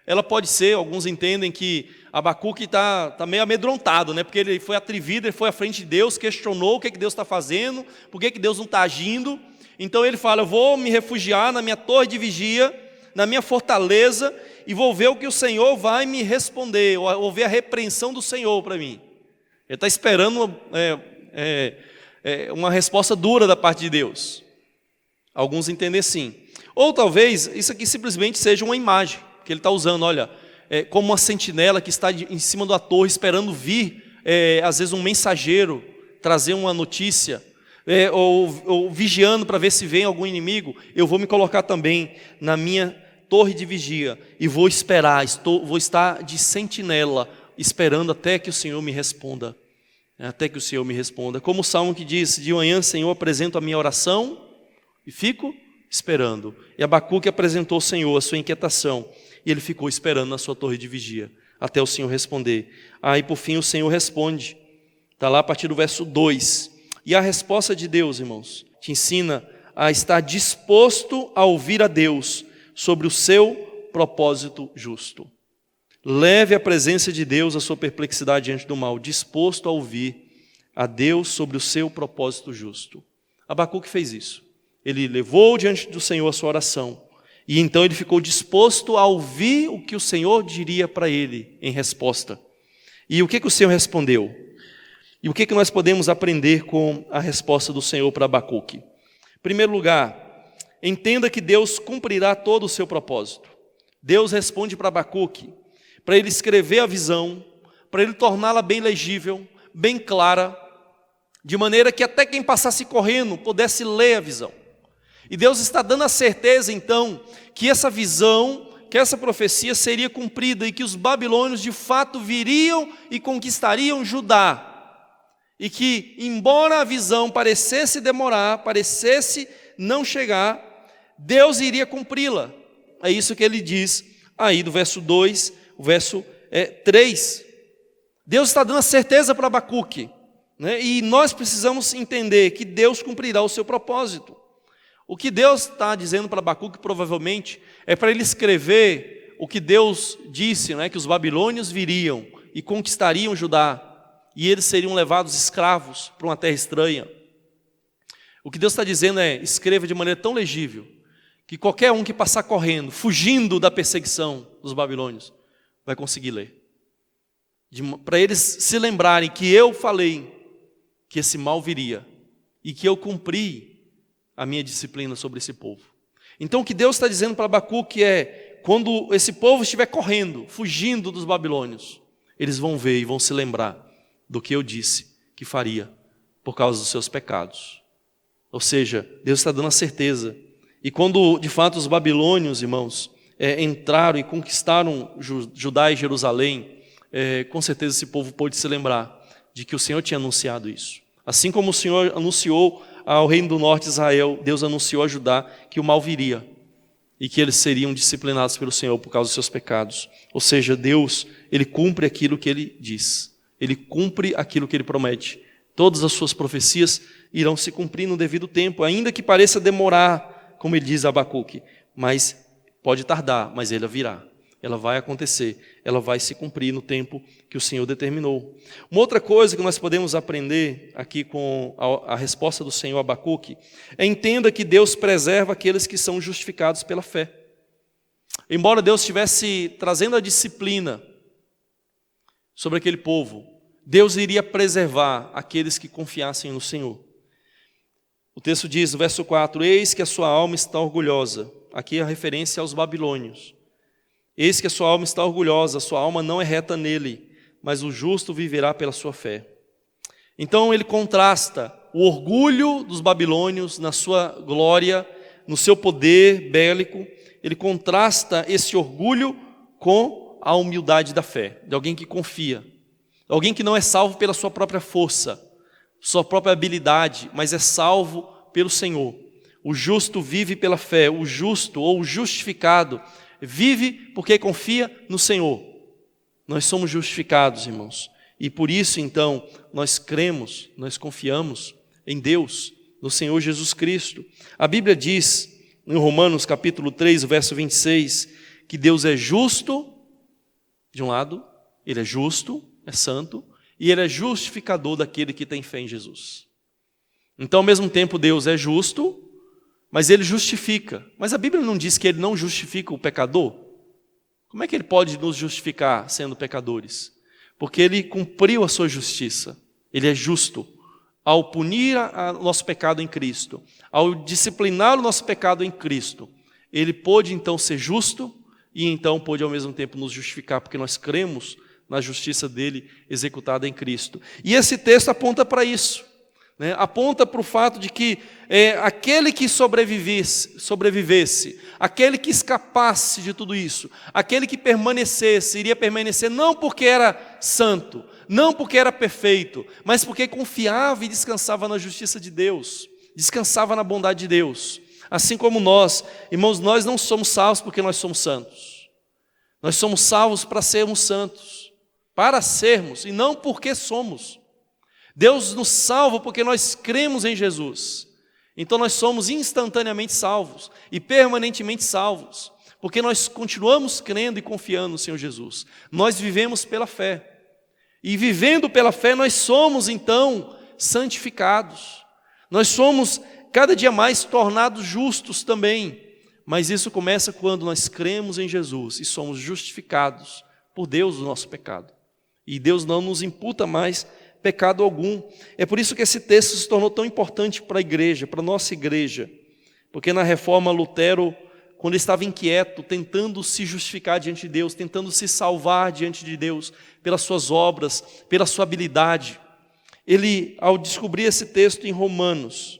Speaker 1: ela pode ser, alguns entendem que Abacuque está meio amedrontado, né? Porque ele foi atrevido, ele foi à frente de Deus, questionou o que Deus está fazendo, por que Deus não está agindo. Então ele fala: eu vou me refugiar na minha torre de vigia, na minha fortaleza, e vou ver o que o Senhor vai me responder, ou vou ver a repreensão do Senhor para mim. Ele está esperando uma resposta dura da parte de Deus. Alguns entendem assim. Ou talvez isso aqui simplesmente seja uma imagem que ele está usando, olha, como uma sentinela que está em cima da torre esperando vir, às vezes um mensageiro trazer uma notícia, ou vigiando para ver se vem algum inimigo. Eu vou me colocar também na minha torre de vigia e vou esperar, vou estar de sentinela, esperando até que o Senhor me responda. Até que o Senhor me responda. Como o Salmo que diz: de manhã, Senhor, apresento a minha oração e fico esperando. E Abacuque apresentou ao Senhor a sua inquietação, e ele ficou esperando na sua torre de vigia, até o Senhor responder. Aí por fim o Senhor responde. Está lá a partir do verso 2. E a resposta de Deus, irmãos, te ensina a estar disposto a ouvir a Deus sobre o seu propósito justo. Leve à presença de Deus a sua perplexidade diante do mal, disposto a ouvir a Deus sobre o seu propósito justo. Abacuque fez isso. Ele levou diante do Senhor a sua oração, e então ele ficou disposto a ouvir o que o Senhor diria para ele em resposta. E o que o Senhor respondeu? E o que nós podemos aprender com a resposta do Senhor para Abacuque? Em primeiro lugar, entenda que Deus cumprirá todo o seu propósito. Deus responde para Abacuque, para ele escrever a visão, para ele torná-la bem legível, bem clara, de maneira que até quem passasse correndo pudesse ler a visão. E Deus está dando a certeza, então, que essa visão, que essa profecia seria cumprida e que os babilônios de fato viriam e conquistariam Judá. E que, embora a visão parecesse demorar, parecesse não chegar, Deus iria cumpri-la. É isso que ele diz aí do verso 2, o verso 3. Deus está dando a certeza para Abacuque, né? E nós precisamos entender que Deus cumprirá o seu propósito. O que Deus está dizendo para Abacuque, provavelmente, é para ele escrever o que Deus disse, né? Que os babilônios viriam e conquistariam Judá, e eles seriam levados escravos para uma terra estranha. O que Deus está dizendo é: escreva de maneira tão legível, que qualquer um que passar correndo, fugindo da perseguição dos babilônios, vai conseguir ler. Para eles se lembrarem que eu falei que esse mal viria, e que eu cumpri a minha disciplina sobre esse povo. Então o que Deus está dizendo para Abacuque é: quando esse povo estiver correndo, fugindo dos babilônios, eles vão ver e vão se lembrar do que eu disse que faria por causa dos seus pecados. Ou seja, Deus está dando a certeza. E quando de fato os babilônios, irmãos, entraram e conquistaram Judá e Jerusalém, com certeza esse povo pôde se lembrar de que o Senhor tinha anunciado isso. Assim como o Senhor anunciou ao reino do norte, Israel, Deus anunciou a Judá que o mal viria e que eles seriam disciplinados pelo Senhor por causa dos seus pecados. Ou seja, Deus, Ele cumpre aquilo que Ele diz. Ele cumpre aquilo que Ele promete. Todas as suas profecias irão se cumprir no devido tempo, ainda que pareça demorar, como Ele diz a Abacuque, mas pode tardar, mas ela virá. Ela vai acontecer, ela vai se cumprir no tempo que o Senhor determinou. Uma outra coisa que nós podemos aprender aqui com a resposta do Senhor a Abacuque é: entenda que Deus preserva aqueles que são justificados pela fé. Embora Deus estivesse trazendo a disciplina sobre aquele povo, Deus iria preservar aqueles que confiassem no Senhor. O texto diz, no verso 4, eis que a sua alma está orgulhosa. Aqui é a referência aos babilônios. Eis que a sua alma está orgulhosa, a sua alma não é reta nele, mas o justo viverá pela sua fé. Então ele contrasta o orgulho dos babilônios na sua glória, no seu poder bélico. Ele contrasta esse orgulho com a humildade da fé, de alguém que confia. Alguém que não é salvo pela sua própria força, sua própria habilidade, mas é salvo pelo Senhor. O justo vive pela fé, o justo ou o justificado vive porque confia no Senhor. Nós somos justificados, irmãos, e por isso então nós cremos, nós confiamos em Deus, no Senhor Jesus Cristo. A Bíblia diz em Romanos capítulo 3, verso 26, que Deus é justo, de um lado, Ele é justo, é santo, e Ele é justificador daquele que tem fé em Jesus. Então, ao mesmo tempo, Deus é justo, mas Ele justifica. Mas a Bíblia não diz que Ele não justifica o pecador? Como é que Ele pode nos justificar sendo pecadores? Porque Ele cumpriu a sua justiça. Ele é justo. Ao punir o nosso pecado em Cristo, ao disciplinar o nosso pecado em Cristo, Ele pôde então ser justo e então pôde ao mesmo tempo nos justificar, porque nós cremos na justiça dele executada em Cristo. E esse texto aponta para isso, né? Aponta para o fato de que aquele que sobrevivesse, aquele que escapasse de tudo isso, aquele que permanecesse, iria permanecer não porque era santo, não porque era perfeito, mas porque confiava e descansava na justiça de Deus, descansava na bondade de Deus. Assim como nós, irmãos, nós não somos salvos porque nós somos santos. Nós somos salvos para sermos santos. Para sermos, e não porque somos. Deus nos salva porque nós cremos em Jesus. Então nós somos instantaneamente salvos e permanentemente salvos, porque nós continuamos crendo e confiando no Senhor Jesus. Nós vivemos pela fé. E vivendo pela fé, nós somos então santificados. Nós somos cada dia mais tornados justos também. Mas isso começa quando nós cremos em Jesus e somos justificados por Deus do nosso pecado. E Deus não nos imputa mais pecado algum. É por isso que esse texto se tornou tão importante para a igreja, para a nossa igreja. Porque na reforma, Lutero, quando ele estava inquieto, tentando se justificar diante de Deus, tentando se salvar diante de Deus, pelas suas obras, pela sua habilidade, ele, ao descobrir esse texto em Romanos,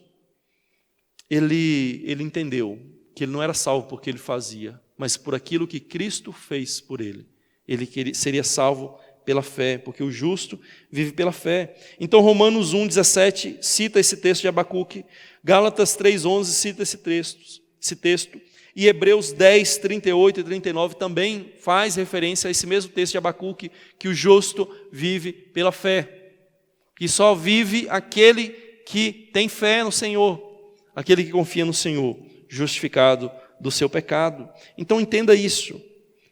Speaker 1: ele entendeu que ele não era salvo porque ele fazia, mas por aquilo que Cristo fez por ele. Ele seria salvo pela fé, porque o justo vive pela fé. Então Romanos 1,17 cita esse texto de Abacuque, Gálatas 3,11 cita esse texto, e Hebreus 10, 38 e 39 também faz referência a esse mesmo texto de Abacuque, que o justo vive pela fé, que só vive aquele que tem fé no Senhor, aquele que confia no Senhor, justificado do seu pecado. Então entenda isso,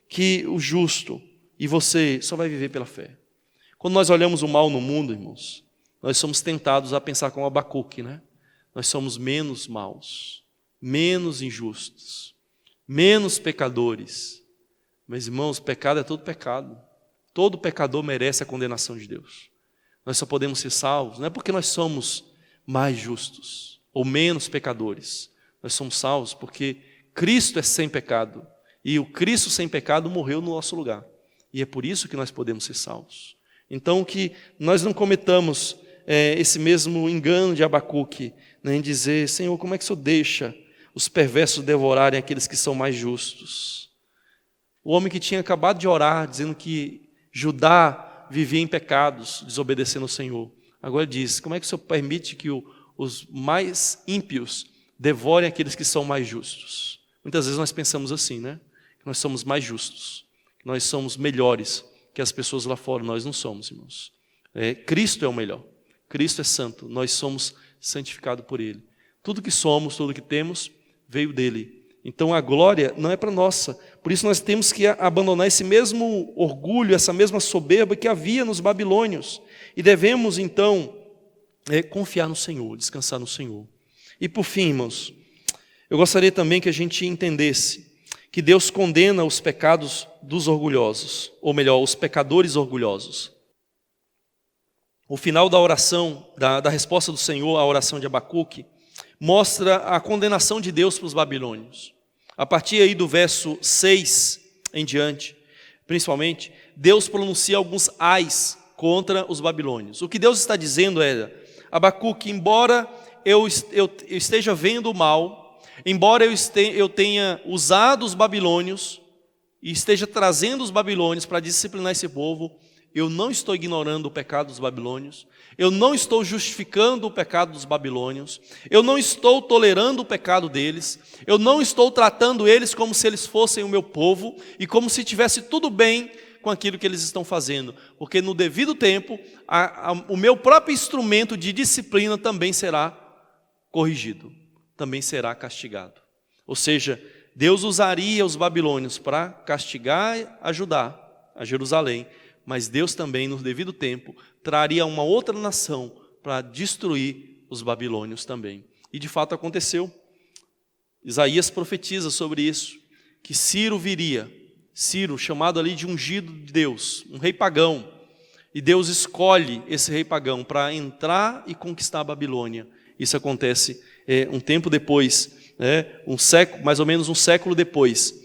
Speaker 1: que o justo e você só vai viver pela fé. Quando nós olhamos o mal no mundo, irmãos, nós somos tentados a pensar como Abacuque, né? Nós somos menos maus, menos injustos, menos pecadores. Mas, irmãos, pecado é todo pecado. Todo pecador merece a condenação de Deus. Nós só podemos ser salvos, não é porque nós somos mais justos ou menos pecadores. Nós somos salvos porque Cristo é sem pecado. E o Cristo sem pecado morreu no nosso lugar. E é por isso que nós podemos ser salvos. Então, que nós não cometamos esse mesmo engano de Abacuque, né, em dizer, Senhor, como é que o Senhor deixa os perversos devorarem aqueles que são mais justos? O homem que tinha acabado de orar, dizendo que Judá vivia em pecados, desobedecendo ao Senhor. Agora diz, como é que o Senhor permite que os mais ímpios devorem aqueles que são mais justos? Muitas vezes nós pensamos assim, né? Que nós somos mais justos, que nós somos melhores que as pessoas lá fora. Nós não somos, irmãos. Cristo é o melhor. Cristo é santo. Nós somos santificados por Ele. Tudo que somos, tudo que temos, veio dEle. Então a glória não é para nossa. Por isso nós temos que abandonar esse mesmo orgulho, essa mesma soberba que havia nos babilônios. E devemos então confiar no Senhor, descansar no Senhor. E por fim, irmãos, eu gostaria também que a gente entendesse que Deus condena os pecados dos orgulhosos, ou melhor, os pecadores orgulhosos. O final da oração, da resposta do Senhor à oração de Abacuque, mostra a condenação de Deus para os babilônios. A partir aí do verso 6 em diante, principalmente, Deus pronuncia alguns ais contra os babilônios. O que Deus está dizendo é, Abacuque, embora eu esteja vendo o mal, embora eu tenha usado os babilônios e esteja trazendo os babilônios para disciplinar esse povo, eu não estou ignorando o pecado dos babilônios, eu não estou justificando o pecado dos babilônios, eu não estou tolerando o pecado deles, eu não estou tratando eles como se eles fossem o meu povo e como se tivesse tudo bem com aquilo que eles estão fazendo, porque no devido tempo, o meu próprio instrumento de disciplina também será corrigido, também será castigado. Ou seja, Deus usaria os babilônios para castigar a Judá, a Jerusalém, mas Deus também, no devido tempo, traria uma outra nação para destruir os babilônios também. E de fato aconteceu. Isaías profetiza sobre isso, que Ciro viria, Ciro, chamado ali de ungido de Deus, um rei pagão, e Deus escolhe esse rei pagão para entrar e conquistar a Babilônia. Isso acontece um tempo depois, mais ou menos um século depois,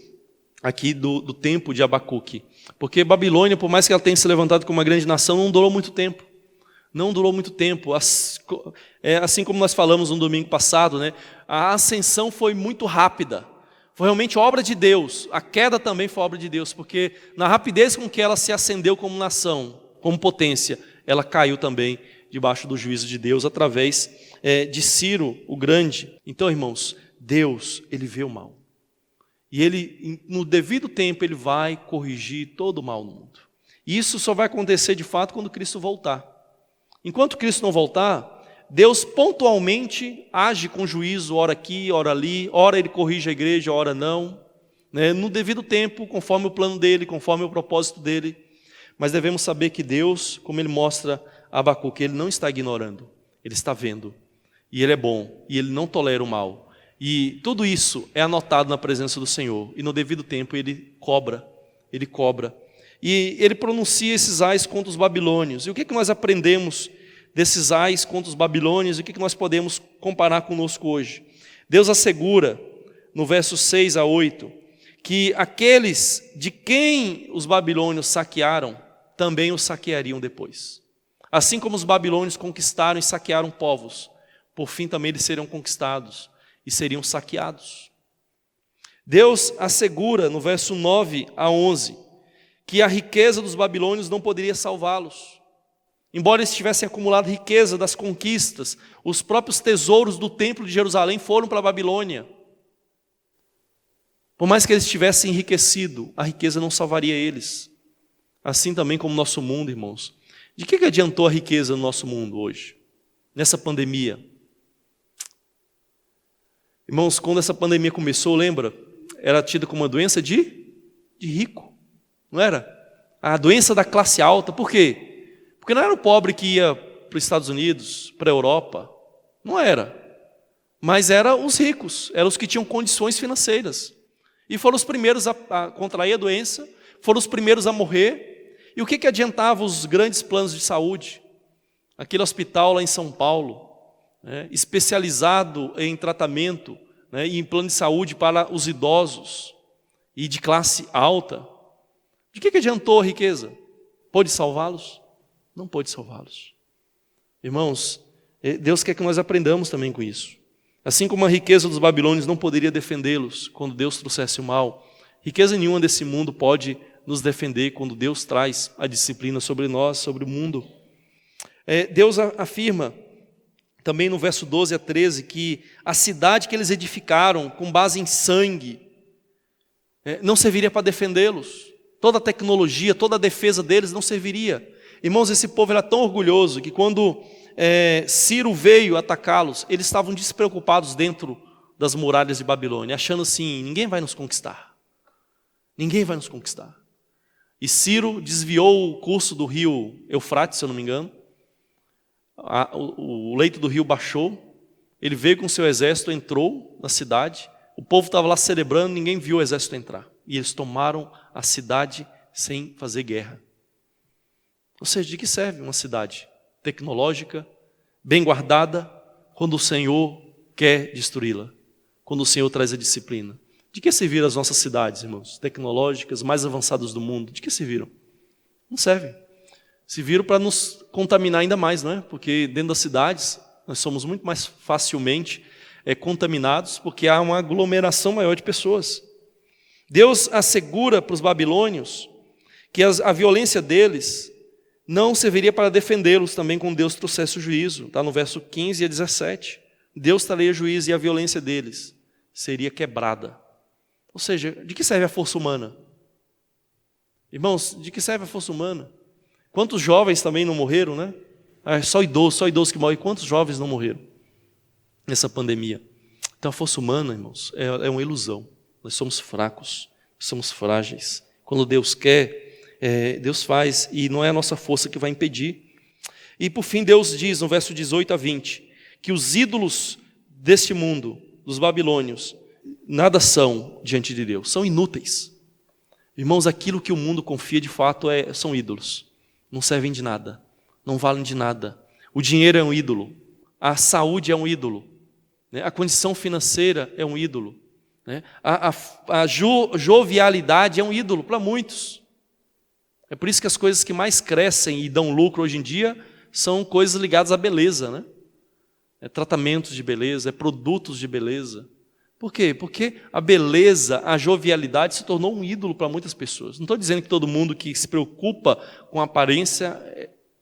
Speaker 1: aqui do tempo de Abacuque. Porque Babilônia, por mais que ela tenha se levantado como uma grande nação, não durou muito tempo. Não durou muito tempo. Assim como nós falamos no domingo passado, né? A ascensão foi muito rápida. Foi realmente obra de Deus. A queda também foi obra de Deus, porque na rapidez com que ela se acendeu como nação, como potência, ela caiu também debaixo do juízo de Deus, através de Ciro, o Grande. Então, irmãos, Deus, Ele vê o mal. E Ele, no devido tempo, Ele vai corrigir todo o mal no mundo. E isso só vai acontecer, de fato, quando Cristo voltar. Enquanto Cristo não voltar, Deus pontualmente age com juízo, ora aqui, ora ali, ora Ele corrige a igreja, ora não, né? No devido tempo, conforme o plano dEle, conforme o propósito dEle. Mas devemos saber que Deus, como Ele mostra a Abacuque, Ele não está ignorando, Ele está vendo. E Ele é bom, e Ele não tolera o mal. E tudo isso é anotado na presença do Senhor. E no devido tempo Ele cobra. E Ele pronuncia esses ais contra os babilônios. E o que nós aprendemos desses ais contra os babilônios? E o que nós podemos comparar conosco hoje? Deus assegura, no verso 6 a 8, que aqueles de quem os babilônios saquearam, também os saqueariam depois. Assim como os babilônios conquistaram e saquearam povos, por fim também eles seriam conquistados e seriam saqueados. Deus assegura, no verso 9 a 11, que a riqueza dos babilônios não poderia salvá-los. Embora eles tivessem acumulado riqueza das conquistas, os próprios tesouros do templo de Jerusalém foram para a Babilônia. Por mais que eles tivessem enriquecido, a riqueza não salvaria eles. Assim também como o nosso mundo, irmãos. De que adiantou a riqueza no nosso mundo hoje? Nessa pandemia? Irmãos, quando essa pandemia começou, lembra? Era tida como uma doença de rico, não era? A doença da classe alta. Por quê? Porque não era o pobre que ia para os Estados Unidos, para a Europa. Não era. Mas eram os ricos, eram os que tinham condições financeiras. E foram os primeiros a contrair a doença, foram os primeiros a morrer. E o que adiantava os grandes planos de saúde? Aquele hospital lá em São Paulo, especializado em tratamento, e em plano de saúde para os idosos e de classe alta. De que adiantou a riqueza? Pôde salvá-los? Não pôde salvá-los. Irmãos, Deus quer que nós aprendamos também com isso. Assim como a riqueza dos babilônios não poderia defendê-los quando Deus trouxesse o mal, riqueza nenhuma desse mundo pode nos defender quando Deus traz a disciplina sobre nós, sobre o mundo. Deus afirma também no verso 12 a 13, que a cidade que eles edificaram com base em sangue não serviria para defendê-los. Toda a tecnologia, toda a defesa deles não serviria. Irmãos, esse povo era tão orgulhoso que quando Ciro veio atacá-los, eles estavam despreocupados dentro das muralhas de Babilônia, achando assim, ninguém vai nos conquistar. Ninguém vai nos conquistar. E Ciro desviou o curso do rio Eufrates, se eu não me engano. O leito do rio baixou, ele veio com seu exército, entrou na cidade, o povo estava lá celebrando, ninguém viu o exército entrar, e eles tomaram a cidade sem fazer guerra. Ou seja, de que serve uma cidade tecnológica, bem guardada, quando o Senhor quer destruí-la, quando o Senhor traz a disciplina? De que serviram as nossas cidades, irmãos, tecnológicas, mais avançadas do mundo? De que serviram? Não servem. Se viram para nos contaminar ainda mais, não é? Porque dentro das cidades nós somos muito mais facilmente contaminados, porque há uma aglomeração maior de pessoas. Deus assegura para os babilônios que a violência deles não serviria para defendê-los também quando Deus trouxesse o juízo. Está no verso 15 a 17. Deus traria juízo e a violência deles seria quebrada. Ou seja, de que serve a força humana? Irmãos, de que serve a força humana? Quantos jovens também não morreram, né? Só idosos que morrem. Quantos jovens não morreram nessa pandemia? Então a força humana, irmãos, é uma ilusão. Nós somos fracos, somos frágeis. Quando Deus quer, Deus faz, e não é a nossa força que vai impedir. E por fim Deus diz no verso 18 a 20, que os ídolos deste mundo, dos babilônios, nada são diante de Deus, são inúteis. Irmãos, aquilo que o mundo confia de fato são ídolos. Não servem de nada, não valem de nada. O dinheiro é um ídolo, a saúde é um ídolo, a condição financeira é um ídolo, a jovialidade é um ídolo para muitos. É por isso que as coisas que mais crescem e dão lucro hoje em dia são coisas ligadas à beleza, tratamentos de beleza, produtos de beleza. Por quê? Porque a beleza, a jovialidade se tornou um ídolo para muitas pessoas. Não estou dizendo que todo mundo que se preocupa com a aparência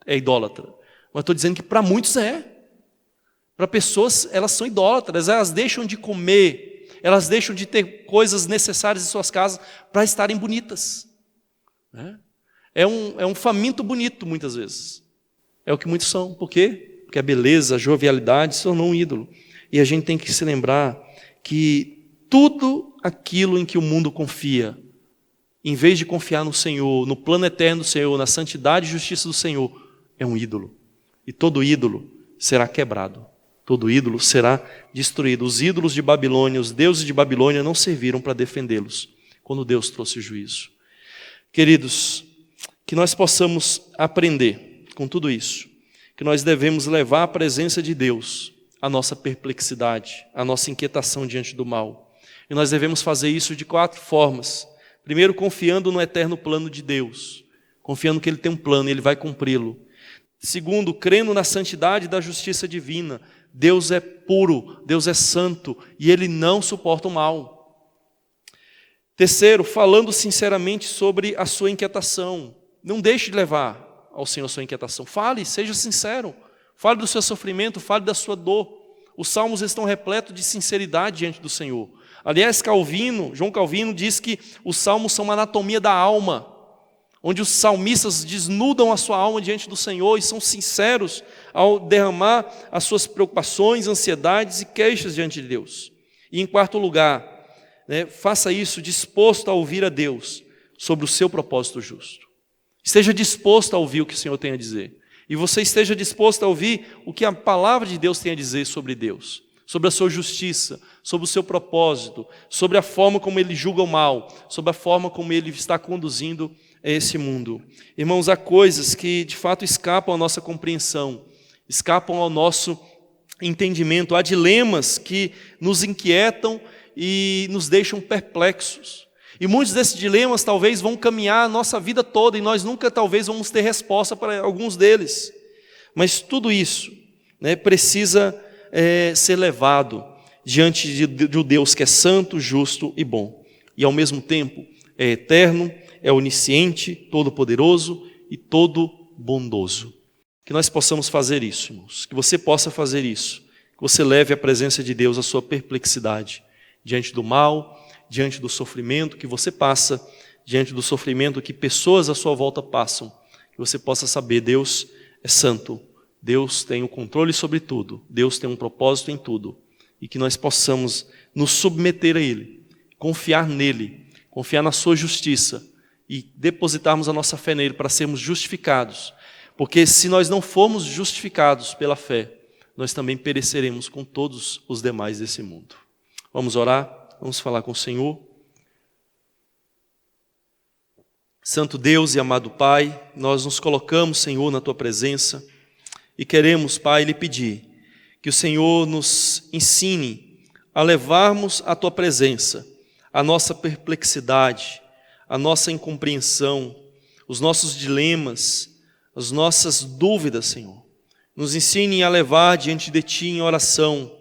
Speaker 1: é idólatra. Mas estou dizendo que para muitos é. Para pessoas, elas são idólatras. Elas deixam de comer, elas deixam de ter coisas necessárias em suas casas para estarem bonitas. É um faminto bonito, muitas vezes. É o que muitos são. Por quê? Porque a beleza, a jovialidade se tornou um ídolo. E a gente tem que se lembrar que tudo aquilo em que o mundo confia, em vez de confiar no Senhor, no plano eterno do Senhor, na santidade e justiça do Senhor, é um ídolo. E todo ídolo será quebrado. Todo ídolo será destruído. Os ídolos de Babilônia, os deuses de Babilônia não serviram para defendê-los quando Deus trouxe o juízo. Queridos, que nós possamos aprender com tudo isso, que nós devemos levar à presença de Deus a nossa perplexidade, a nossa inquietação diante do mal. E nós devemos fazer isso de 4 formas. Primeiro, confiando no eterno plano de Deus, confiando que Ele tem um plano e Ele vai cumpri-lo. Segundo, crendo na santidade e da justiça divina. Deus é puro, Deus é santo e Ele não suporta o mal. Terceiro, falando sinceramente sobre a sua inquietação. Não deixe de levar ao Senhor a sua inquietação. Fale, seja sincero. Fale do seu sofrimento, fale da sua dor. Os salmos estão repletos de sinceridade diante do Senhor. Aliás, João Calvino diz que os salmos são uma anatomia da alma, onde os salmistas desnudam a sua alma diante do Senhor e são sinceros ao derramar as suas preocupações, ansiedades e queixas diante de Deus. E em quarto lugar, faça isso disposto a ouvir a Deus sobre o seu propósito justo. Esteja disposto a ouvir o que o Senhor tem a dizer. E você esteja disposto a ouvir o que a palavra de Deus tem a dizer sobre Deus, sobre a sua justiça, sobre o seu propósito, sobre a forma como Ele julga o mal, sobre a forma como Ele está conduzindo esse mundo. Irmãos, há coisas que de fato escapam à nossa compreensão, escapam ao nosso entendimento, há dilemas que nos inquietam e nos deixam perplexos. E muitos desses dilemas talvez vão caminhar a nossa vida toda e nós nunca talvez vamos ter resposta para alguns deles. Mas tudo isso precisa ser levado diante de um Deus que é santo, justo e bom. E ao mesmo tempo é eterno, é onisciente, todo-poderoso e todo-bondoso. Que nós possamos fazer isso, irmãos. Que você possa fazer isso. Que você leve à presença de Deus a sua perplexidade diante do mal, diante do sofrimento que você passa, diante do sofrimento que pessoas à sua volta passam, que você possa saber, Deus é santo, Deus tem o controle sobre tudo, Deus tem um propósito em tudo, e que nós possamos nos submeter a Ele, confiar nele, confiar na sua justiça, e depositarmos a nossa fé nele para sermos justificados, porque se nós não formos justificados pela fé, nós também pereceremos com todos os demais desse mundo. Vamos orar? Vamos falar com o Senhor. Santo Deus e amado Pai, nós nos colocamos, Senhor, na Tua presença e queremos, Pai, lhe pedir que o Senhor nos ensine a levarmos à Tua presença a nossa perplexidade, a nossa incompreensão, os nossos dilemas, as nossas dúvidas, Senhor. Nos ensine a levar diante de Ti em oração,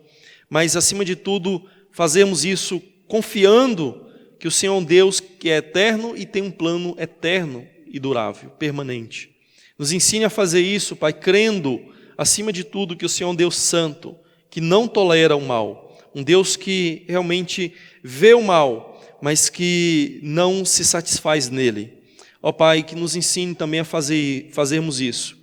Speaker 1: mas acima de tudo, fazemos isso confiando que o Senhor é um Deus que é eterno e tem um plano eterno e durável, permanente. Nos ensine a fazer isso, Pai, crendo, acima de tudo, que o Senhor é um Deus santo, que não tolera o mal, um Deus que realmente vê o mal, mas que não se satisfaz nele. Ó Pai, que nos ensine também a fazermos isso,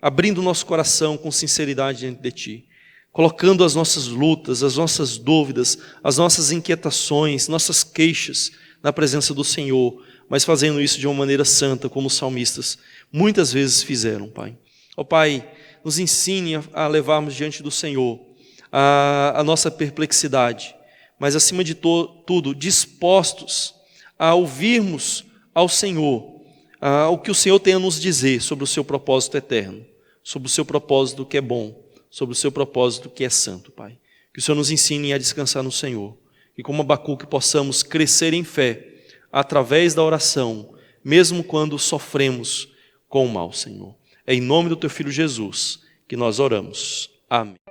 Speaker 1: abrindo o nosso coração com sinceridade diante de Ti, colocando as nossas lutas, as nossas dúvidas, as nossas inquietações, nossas queixas na presença do Senhor, mas fazendo isso de uma maneira santa, como os salmistas muitas vezes fizeram, Pai. Ó Pai, nos ensine a levarmos diante do Senhor a nossa perplexidade, mas acima de tudo, dispostos a ouvirmos ao Senhor, o que o Senhor tem a nos dizer sobre o seu propósito eterno, sobre o seu propósito que é bom, sobre o seu propósito que é santo, Pai. Que o Senhor nos ensine a descansar no Senhor. E como Abacuque possamos crescer em fé através da oração, mesmo quando sofremos com o mal, Senhor. É em nome do Teu Filho Jesus que nós oramos. Amém.